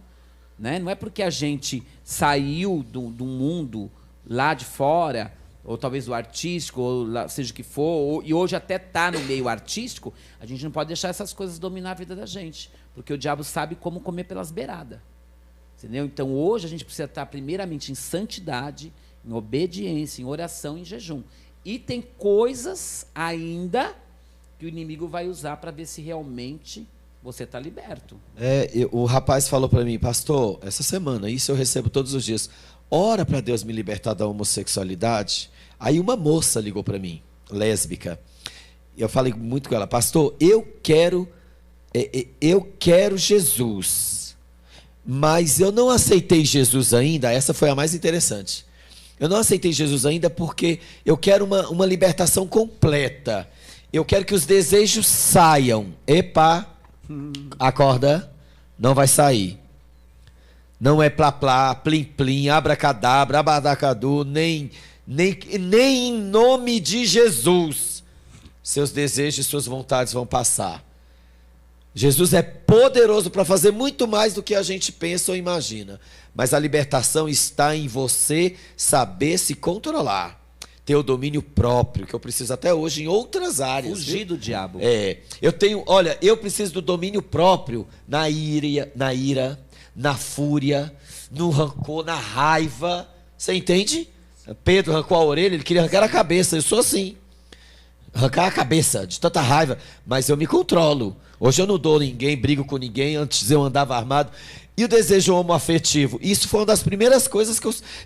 Né? Não é porque a gente saiu do mundo lá de fora, ou talvez do artístico, ou lá, seja o que for, e hoje até está no meio artístico, a gente não pode deixar essas coisas dominar a vida da gente, porque o diabo sabe como comer pelas beiradas. Entendeu? Então hoje a gente precisa estar primeiramente em santidade, em obediência, em oração, em jejum. E tem coisas ainda que o inimigo vai usar para ver se realmente você está liberto. O rapaz falou para mim, pastor, essa semana, isso eu recebo todos os dias, ora para Deus me libertar da homossexualidade. Aí uma moça ligou para mim, lésbica. Eu falei muito com ela, pastor, eu quero Jesus, mas eu não aceitei Jesus ainda. Essa foi a mais interessante. Eu não aceitei Jesus ainda porque eu quero uma libertação completa. Eu quero que os desejos saiam. Epa, acorda, não vai sair. Não é plá-plá, plim-plim, abracadabra, abadacadu, nem em nome de Jesus. Seus desejos e suas vontades vão passar. Jesus é poderoso para fazer muito mais do que a gente pensa ou imagina. Mas a libertação está em você saber se controlar. Ter o domínio próprio, que eu preciso até hoje em outras áreas. Fugir do diabo. Eu preciso do domínio próprio na ira, na fúria, no rancor, na raiva. Você entende? Pedro arrancou a orelha, ele queria arrancar a cabeça. Eu sou assim. Arrancar a cabeça de tanta raiva, mas eu me controlo. Hoje eu não dou ninguém, brigo com ninguém. Antes eu andava armado. E o desejo homoafetivo? Isso foi uma das primeiras coisas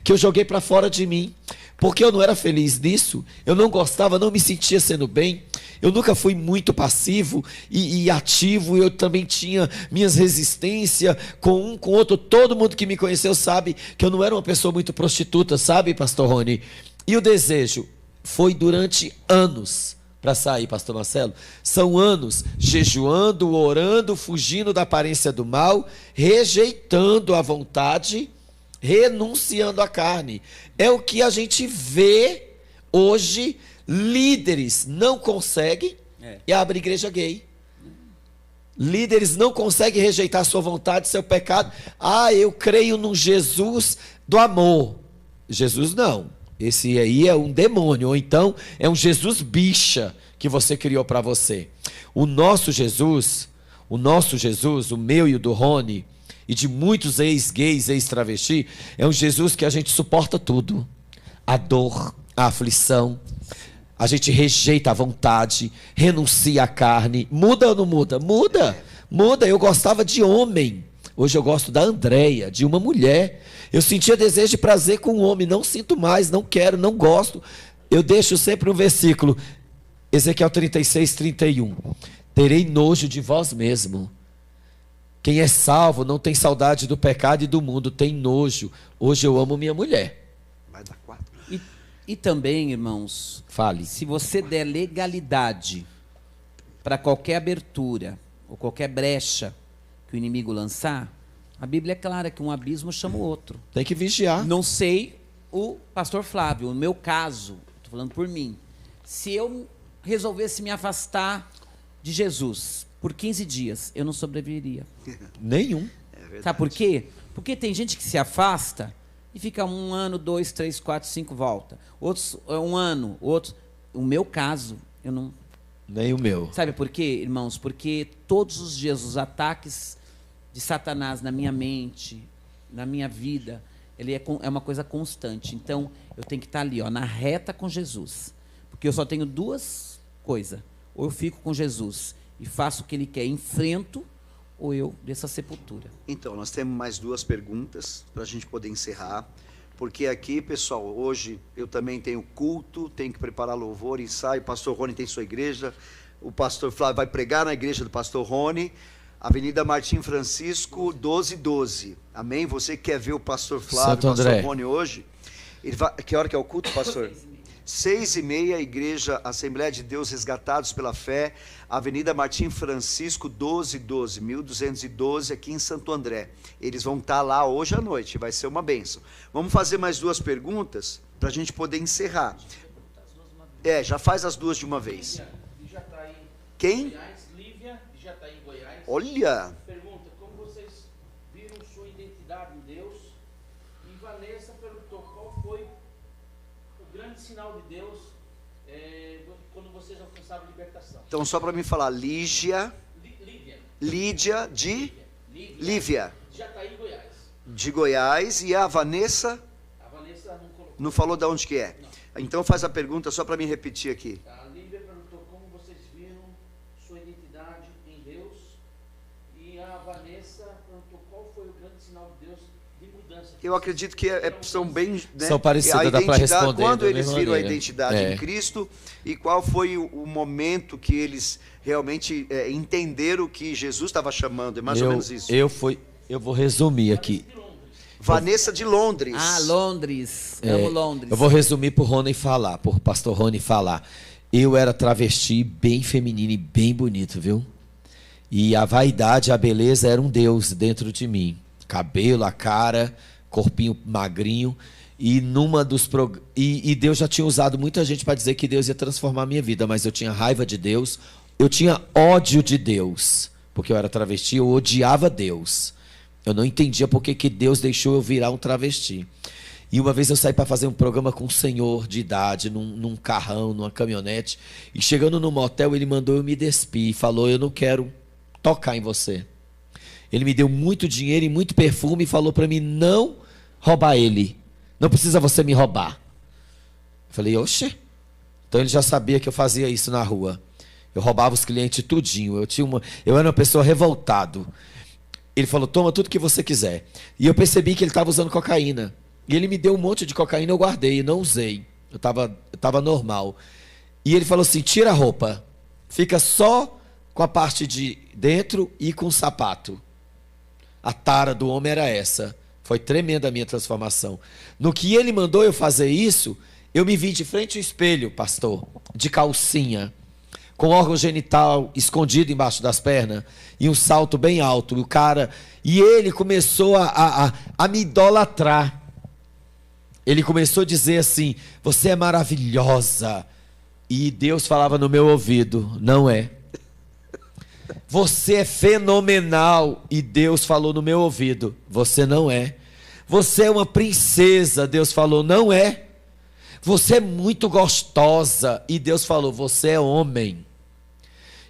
que eu joguei para fora de mim. Porque eu não era feliz nisso. Eu não gostava, não me sentia sendo bem. Eu nunca fui muito passivo e ativo. Eu também tinha minhas resistências com um, com outro. Todo mundo que me conheceu sabe que eu não era uma pessoa muito prostituta, sabe, pastor Rony? E o desejo foi durante anos para sair, pastor Marcelo. São anos jejuando, orando, fugindo da aparência do mal, rejeitando a vontade, renunciando à carne. É o que a gente vê hoje. Líderes não conseguem e abre igreja gay. Líderes não conseguem rejeitar sua vontade, seu pecado. Eu creio num Jesus do amor. Jesus não. Esse aí é um demônio, ou então é um Jesus bicha que você criou para você. O nosso Jesus, o meu e o do Rony, e de muitos ex-gays, ex-travesti, é um Jesus que a gente suporta tudo. A dor, a aflição, a gente rejeita a vontade, renuncia à carne. Muda ou não muda? Muda. Eu gostava de homem. Hoje eu gosto da Andréia, de uma mulher. Eu sentia desejo e prazer com um homem. Não sinto mais, não quero, não gosto. Eu deixo sempre um versículo. Ezequiel 36:31. Terei nojo de vós mesmo. Quem é salvo não tem saudade do pecado e do mundo, tem nojo. Hoje eu amo minha mulher. Vai dar 4. E também, irmãos, Fale. se você der legalidade para qualquer abertura ou qualquer brecha que que o inimigo lançar, a Bíblia é clara que um abismo chama o outro. Tem que vigiar. Não sei o pastor Flávio, no meu caso, estou falando por mim, se eu resolvesse me afastar de Jesus por 15 dias, eu não sobreviveria. Nenhum. Sabe por quê? Porque tem gente que se afasta e fica 1 ano, 2, 3, 4, 5, volta. Outros, 1 ano, outros... O meu caso, eu não... Nem o meu. Sabe por quê, irmãos? Porque todos os dias os ataques de Satanás na minha mente, na minha vida, ele é uma coisa constante. Então, eu tenho que estar ali, ó, na reta com Jesus. Porque eu só tenho 2 coisas. Ou eu fico com Jesus e faço o que ele quer, enfrento, ou eu desço a sepultura. Então, nós temos mais 2 perguntas para a gente poder encerrar. Porque aqui, pessoal, hoje eu também tenho culto, tenho que preparar louvor, ensaio. O pastor Rony tem sua igreja. O pastor Flávio vai pregar na igreja do pastor Rony. Avenida Martim Francisco, 1212. Amém? Você que quer ver o pastor Flávio, o pastor Rony hoje? Ele vai, que hora que é o culto, pastor? 6h30, Igreja Assembleia de Deus Resgatados pela Fé, Avenida Martim Francisco, 1212, 1212, aqui em Santo André. Eles vão estar lá hoje à noite, vai ser uma bênção. Vamos fazer mais 2 perguntas para a gente poder encerrar. Já faz as 2 de uma vez. Quem? Lívia, de Jataí, Goiás. Olha! Pergunta, como vocês viram sua identidade em Deus? E Vanessa perguntou qual foi o grande sinal de Deus quando vocês alcançaram a libertação. Então, só para me falar, Lídia de Lívia, De Jataí, Goiás. de Goiás, e a Vanessa, A Vanessa não colocou. não falou de onde que é. Então faz a pergunta só para me repetir aqui. A Lívia perguntou como vocês viram sua identidade em Deus. E a Vanessa perguntou qual foi o grande sinal de Deus de mudança. Eu acredito que são bem... Né, são parecidas, dá para responder. Quando eles mesma viram a maneira. identidade em Cristo e qual foi o momento que eles realmente entenderam que Jesus estava chamando. É mais ou menos isso. Eu vou resumir aqui. Vanessa de Londres. Ah, Londres. Amo Londres. Eu vou resumir por Rony falar, por pastor Rony falar. Eu era travesti, bem feminino e bem bonito, viu? E a vaidade, a beleza era um Deus dentro de mim. Cabelo, a cara, corpinho magrinho. E e Deus já tinha usado muita gente para dizer que Deus ia transformar a minha vida, mas eu tinha raiva de Deus, eu tinha ódio de Deus, porque eu era travesti, eu odiava Deus. Eu não entendia por que Deus deixou eu virar um travesti. E uma vez eu saí para fazer um programa com um senhor de idade, num carrão, numa caminhonete, e chegando no motel, ele mandou eu me despir e falou: eu não quero tocar em você. Ele me deu muito dinheiro e muito perfume e falou para mim não roubar ele. Não precisa você me roubar. Eu falei: oxe. Então ele já sabia que eu fazia isso na rua. Eu roubava os clientes tudinho. Eu era uma pessoa revoltado. Ele falou: toma tudo que você quiser. E eu percebi que ele estava usando cocaína. E ele me deu um monte de cocaína, eu guardei, não usei. Eu tava normal. E ele falou assim: tira a roupa. Fica só com a parte de dentro e com o sapato. A tara do homem era essa. Foi tremenda a minha transformação. No que ele mandou eu fazer isso, eu me vi de frente ao espelho, pastor, de calcinha, com órgão genital escondido embaixo das pernas e um salto bem alto. E ele começou a me idolatrar. Ele começou a dizer assim: você é maravilhosa. E Deus falava no meu ouvido: não é. Você é fenomenal. E Deus falou no meu ouvido: você não é. Você é uma princesa. Deus falou: não é. Você é muito gostosa. E Deus falou: você é homem.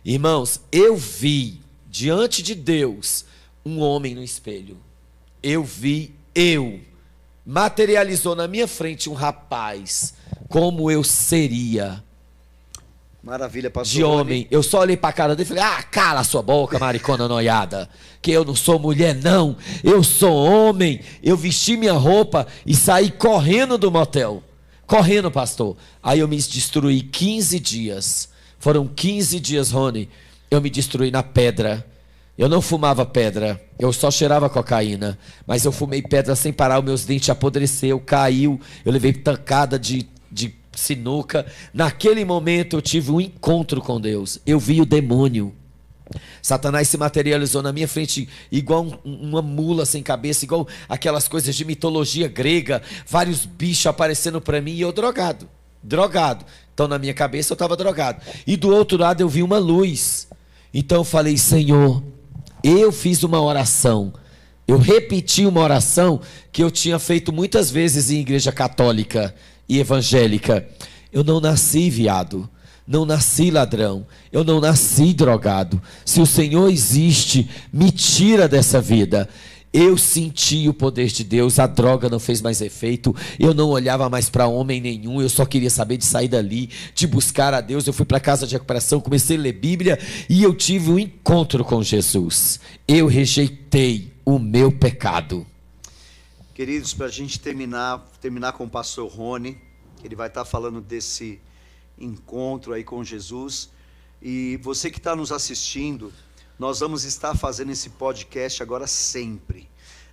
Irmãos, eu vi diante de Deus um homem no espelho. Materializou na minha frente um rapaz, como eu seria. Maravilha, pastor. De homem. Eu só olhei para a cara dele e falei: ah, cala a sua boca, maricona noiada, que eu não sou mulher não, eu sou homem. Eu vesti minha roupa e saí correndo do motel. Correndo, pastor. Aí eu me destruí 15 dias. Foram 15 dias, Rony. Eu me destruí na pedra. Eu não fumava pedra, eu só cheirava cocaína. Mas eu fumei pedra sem parar, os meus dentes apodreceu, caiu. Eu levei tancada de sinuca. Naquele momento eu tive um encontro com Deus. Eu vi o demônio. Satanás se materializou na minha frente igual uma mula sem cabeça, igual aquelas coisas de mitologia grega, vários bichos aparecendo para mim e eu drogado. Então na minha cabeça eu estava drogado. E do outro lado eu vi uma luz. Então eu falei, Senhor, eu fiz uma oração. Eu repeti uma oração que eu tinha feito muitas vezes em igreja católica e evangélica. Eu não nasci viado. Não nasci ladrão, eu não nasci drogado. Se o Senhor existe, me tira dessa vida. Eu senti o poder de Deus, a droga não fez mais efeito, eu não olhava mais para homem nenhum, eu só queria saber de sair dali, de buscar a Deus. Eu fui para a casa de recuperação, comecei a ler Bíblia e eu tive um encontro com Jesus. Eu rejeitei o meu pecado. Queridos, para a gente terminar com o pastor Rony, ele vai estar falando desse encontro aí com Jesus. E você que está nos assistindo, nós vamos estar fazendo esse podcast agora sempre.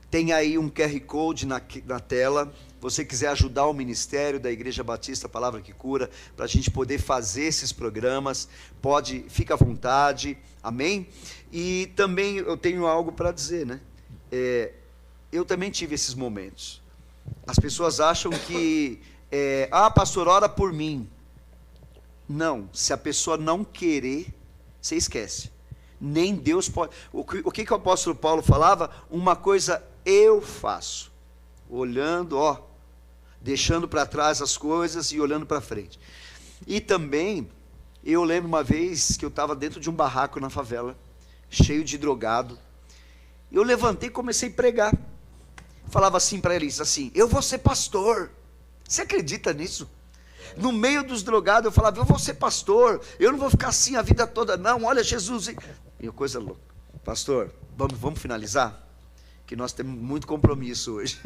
Tem aí um QR Code na tela. Você quiser ajudar o ministério da Igreja Batista Palavra que Cura, para a gente poder fazer esses programas, fica à vontade, amém? E também eu tenho algo para dizer, né? Eu também tive esses momentos. As pessoas acham que, pastor, ora por mim. Não, se a pessoa não querer, você esquece. Nem Deus pode. O que o apóstolo Paulo falava? Uma coisa eu faço, olhando, deixando para trás as coisas e olhando para frente. E também, eu lembro uma vez que eu estava dentro de um barraco na favela, cheio de drogado. Eu levantei e comecei a pregar. Falava assim para eles, assim, eu vou ser pastor. Você acredita nisso? No meio dos drogados eu falava, eu vou ser pastor, eu não vou ficar assim a vida toda não, olha Jesus. E coisa louca. Pastor, vamos finalizar? Que nós temos muito compromisso hoje.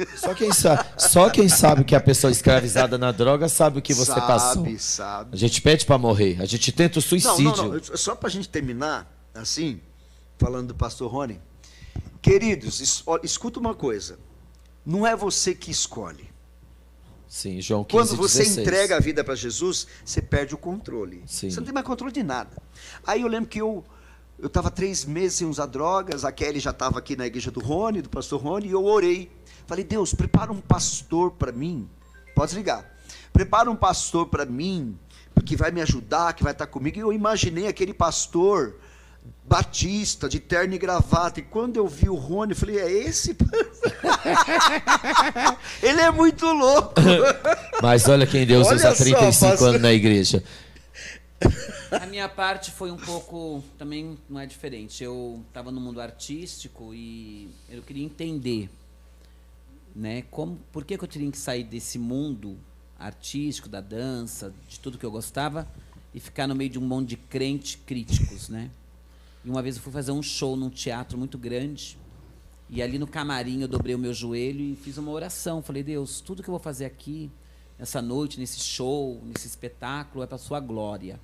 Só quem sabe que a pessoa escravizada na droga sabe o que você passou. Sabe. A gente pede para morrer, a gente tenta o suicídio. Não. Só para a gente terminar, assim, falando do pastor Rony. Queridos, escuta uma coisa. Não é você que escolhe. Sim, João 15, Quando você 16. entrega a vida para Jesus, você perde o controle. Sim. Você não tem mais controle de nada. Aí eu lembro que eu estava 3 meses sem usar drogas, a Kelly já estava aqui na igreja do pastor Rony, e eu orei. Falei, Deus, prepara um pastor para mim. Pode ligar. Prepara um pastor para mim, que vai me ajudar, que vai estar comigo. E eu imaginei aquele pastor batista, de terno e gravata. E quando eu vi o Rony, eu falei, é esse? Ele é muito louco. Mas olha quem Deus usa há 35 anos na igreja. A minha parte foi um pouco, também não é diferente. Eu estava no mundo artístico e eu queria entender, né, por que eu teria que sair desse mundo artístico, da dança, de tudo que eu gostava, e ficar no meio de um monte de crentes críticos, né? E uma vez eu fui fazer um show num teatro muito grande, e ali no camarim eu dobrei o meu joelho e fiz uma oração. Falei, Deus, tudo que eu vou fazer aqui, nessa noite, nesse show, nesse espetáculo, é para a sua glória.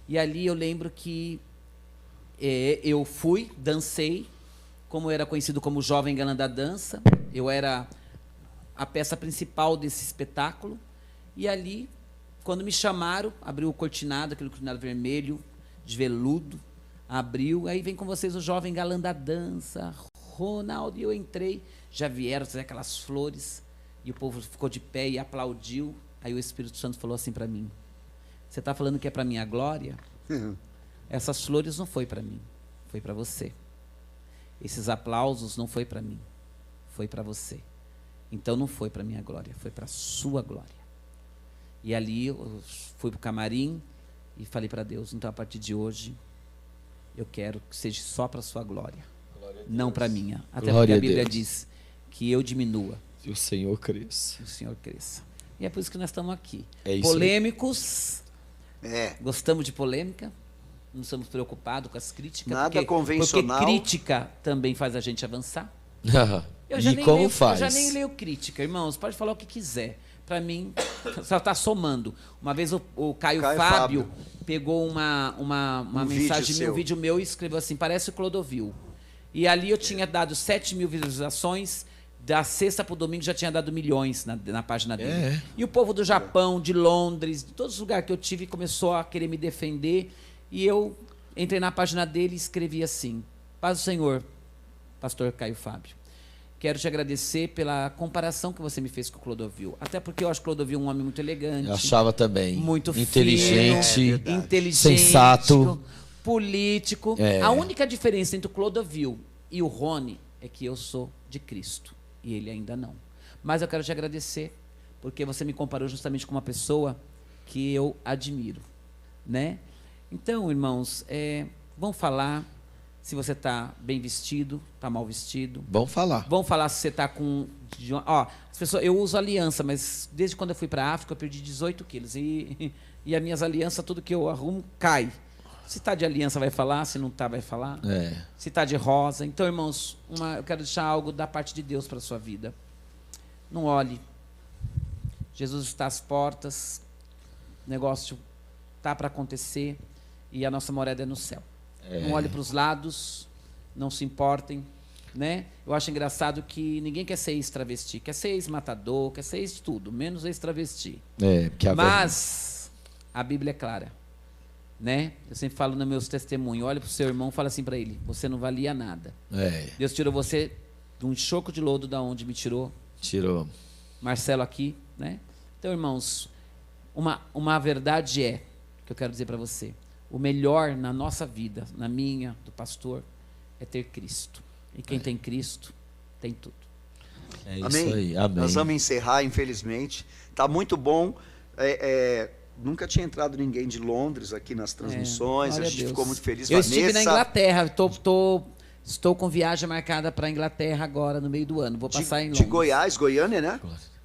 E ali eu lembro que eu fui, dancei, como eu era conhecido como Jovem Galã da Dança, eu era a peça principal desse espetáculo, e ali, quando me chamaram, abriu o cortinado, aquele cortinado vermelho, de veludo, abriu, aí vem com vocês o Jovem Galã da Dança, Ronaldo, e eu entrei, já vieram aquelas flores, e o povo ficou de pé e aplaudiu. Aí o Espírito Santo falou assim para mim, você está falando que é para minha glória? Essas flores não foi para mim, foi para você. Esses aplausos não foi para mim, foi para você. Então não foi para minha glória, foi para sua glória. E ali eu fui para o camarim e falei para Deus, então a partir de hoje eu quero que seja só para a sua glória, não para a minha. Até porque a Bíblia diz que eu diminua e o Senhor cresça. E o Senhor cresça. E é por isso que nós estamos aqui. É isso. Polêmicos. Gostamos de polêmica. Não estamos preocupados com as críticas. Nada convencional. Porque crítica também faz a gente avançar. Eu já nem leio crítica, irmãos. Pode falar o que quiser. Para mim, só está somando. Uma vez o Caio Fábio pegou uma mensagem, um vídeo meu, e escreveu assim, parece o Clodovil. E ali eu tinha dado 7.000 visualizações, da sexta para o domingo já tinha dado milhões na página dele. E o povo do Japão, de Londres, de todos os lugares que eu tive, começou a querer me defender. E eu entrei na página dele e escrevi assim: Paz do Senhor, pastor Caio Fábio. Quero te agradecer pela comparação que você me fez com o Clodovil. Até porque eu acho o Clodovil um homem muito elegante. Eu achava também. Muito inteligente, fino, inteligente, sensato, político. A única diferença entre o Clodovil e o Rony é que eu sou de Cristo e ele ainda não. Mas eu quero te agradecer porque você me comparou justamente com uma pessoa que eu admiro, né? Então, irmãos, vamos falar se você está bem vestido, está mal vestido. Vamos falar. Vamos falar se você está com... as pessoas, eu uso aliança, mas desde quando eu fui para a África eu perdi 18 quilos. E as minhas alianças, tudo que eu arrumo, cai. Se está de aliança vai falar, se não está vai falar. Se está de rosa. Então, irmãos, eu quero deixar algo da parte de Deus para a sua vida. Não olhe. Jesus está às portas. O negócio está para acontecer. E a nossa morada é no céu. Não olhe para os lados, não se importem, né? Eu acho engraçado que ninguém quer ser ex-travesti, quer ser ex-matador, quer ser ex-tudo, menos ex-travesti. Mas a Bíblia é clara, né? Eu sempre falo nos meus testemunhos, olha para o seu irmão e fala assim para ele: você não valia nada. Deus tirou você de um choco de lodo da onde me tirou. Tirou. Marcelo aqui, né? Então, irmãos, uma verdade que eu quero dizer para você. O melhor na nossa vida, na minha, do pastor, é ter Cristo. E quem tem Cristo, tem tudo. Amém? Isso aí, amém. Nós vamos encerrar, infelizmente. Está muito bom. Nunca tinha entrado ninguém de Londres aqui nas transmissões. A gente ficou muito feliz. Eu estive na Inglaterra. Estou com viagem marcada para a Inglaterra agora, no meio do ano. Vou passar em Londres. De Goiás, Goiânia, né?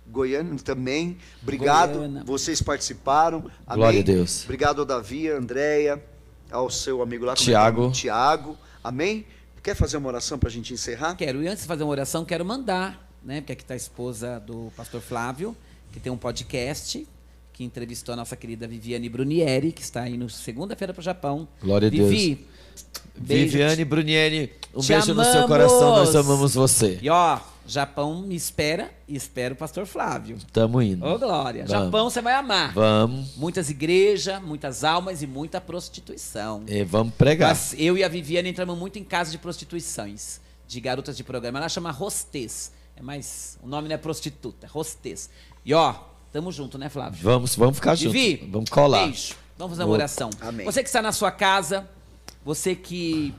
Goiânia também. Obrigado, Goiânia. Vocês participaram. Amém? Glória a Deus. Obrigado ao Davi, a Andréia, ao seu amigo lá, Tiago. Amém? Quer fazer uma oração para a gente encerrar? Quero. E antes de fazer uma oração, quero mandar, né? Porque aqui está a esposa do pastor Flávio, que tem um podcast, que entrevistou a nossa querida Viviane Brunieri, que está indo segunda-feira para o Japão. Glória a Deus. Beijo. Viviane Brunieri, beijo no seu coração, nós amamos você. E Japão me espera e espera o pastor Flávio. Tamo indo. Ô, glória. Vamos. Japão você vai amar. Vamos. Muitas igrejas, muitas almas e muita prostituição. Vamos pregar. Mas eu e a Viviane entramos muito em casas de prostituições, de garotas de programa. Ela chama hostess. O nome não é prostituta, hostess. E tamo junto, né, Flávio? Vamos ficar juntos. Vivi, vamos colar. Beijo. Vamos fazer uma oração. Amém. Você que está na sua casa, você que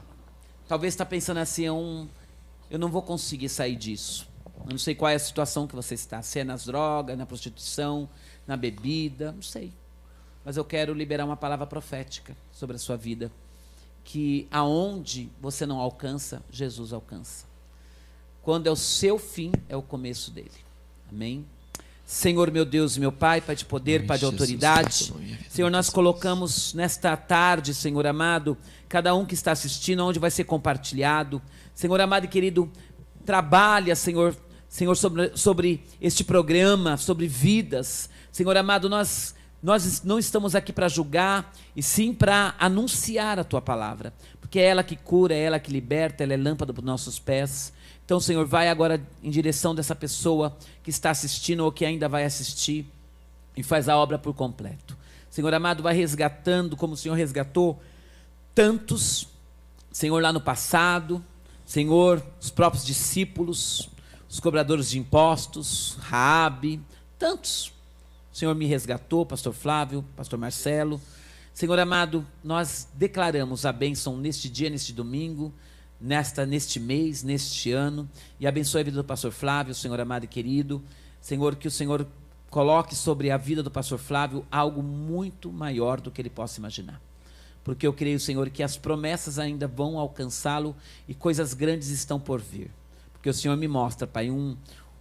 talvez está pensando assim, eu não vou conseguir sair disso. Eu não sei qual é a situação que você está. Se é nas drogas, na prostituição, na bebida, não sei. Mas eu quero liberar uma palavra profética sobre a sua vida. Que aonde você não alcança, Jesus alcança. Quando é o seu fim, é o começo dele. Amém? Senhor, meu Deus e meu Pai, Pai de poder, Pai de autoridade. Senhor, nós colocamos nesta tarde, Senhor amado, cada um que está assistindo, onde vai ser compartilhado. Senhor amado e querido, trabalha, Senhor, sobre este programa, sobre vidas. Senhor amado, nós não estamos aqui para julgar, e sim para anunciar a Tua palavra. Porque é ela que cura, é ela que liberta, ela é lâmpada para os nossos pés. Então, Senhor, vai agora em direção dessa pessoa que está assistindo ou que ainda vai assistir e faz a obra por completo. Senhor amado, vai resgatando como o Senhor resgatou tantos, Senhor, lá no passado, Senhor, os próprios discípulos, os cobradores de impostos, Raabe, tantos. O Senhor me resgatou, pastor Flávio, pastor Marcelo. Senhor amado, nós declaramos a bênção neste dia, neste domingo, neste mês, neste ano, e abençoe a vida do pastor Flávio, Senhor amado e querido. Senhor, que o Senhor coloque sobre a vida do pastor Flávio algo muito maior do que ele possa imaginar. Porque eu creio, Senhor, que as promessas ainda vão alcançá-lo e coisas grandes estão por vir. Porque o Senhor me mostra, Pai,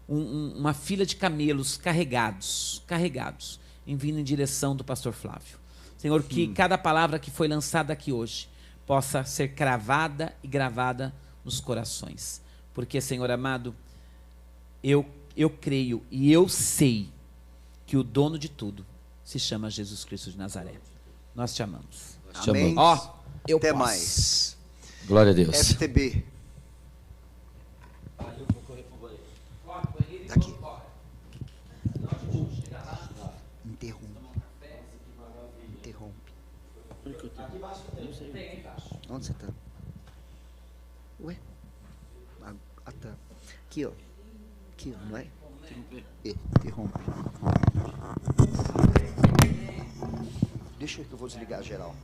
uma fila de camelos carregados, vindo em direção do pastor Flávio. Senhor, que cada palavra que foi lançada aqui hoje possa ser cravada e gravada nos corações. Porque, Senhor amado, eu creio e eu sei que o dono de tudo se chama Jesus Cristo de Nazaré. Nós te amamos. Amém. Até mais. Glória a Deus. FTB. Tá aqui. Interrompe. Onde você tá? Ué? Ah, tá. Aqui, ó. Aqui, ó, não é? Interrompe. Deixa que eu vou desligar geral.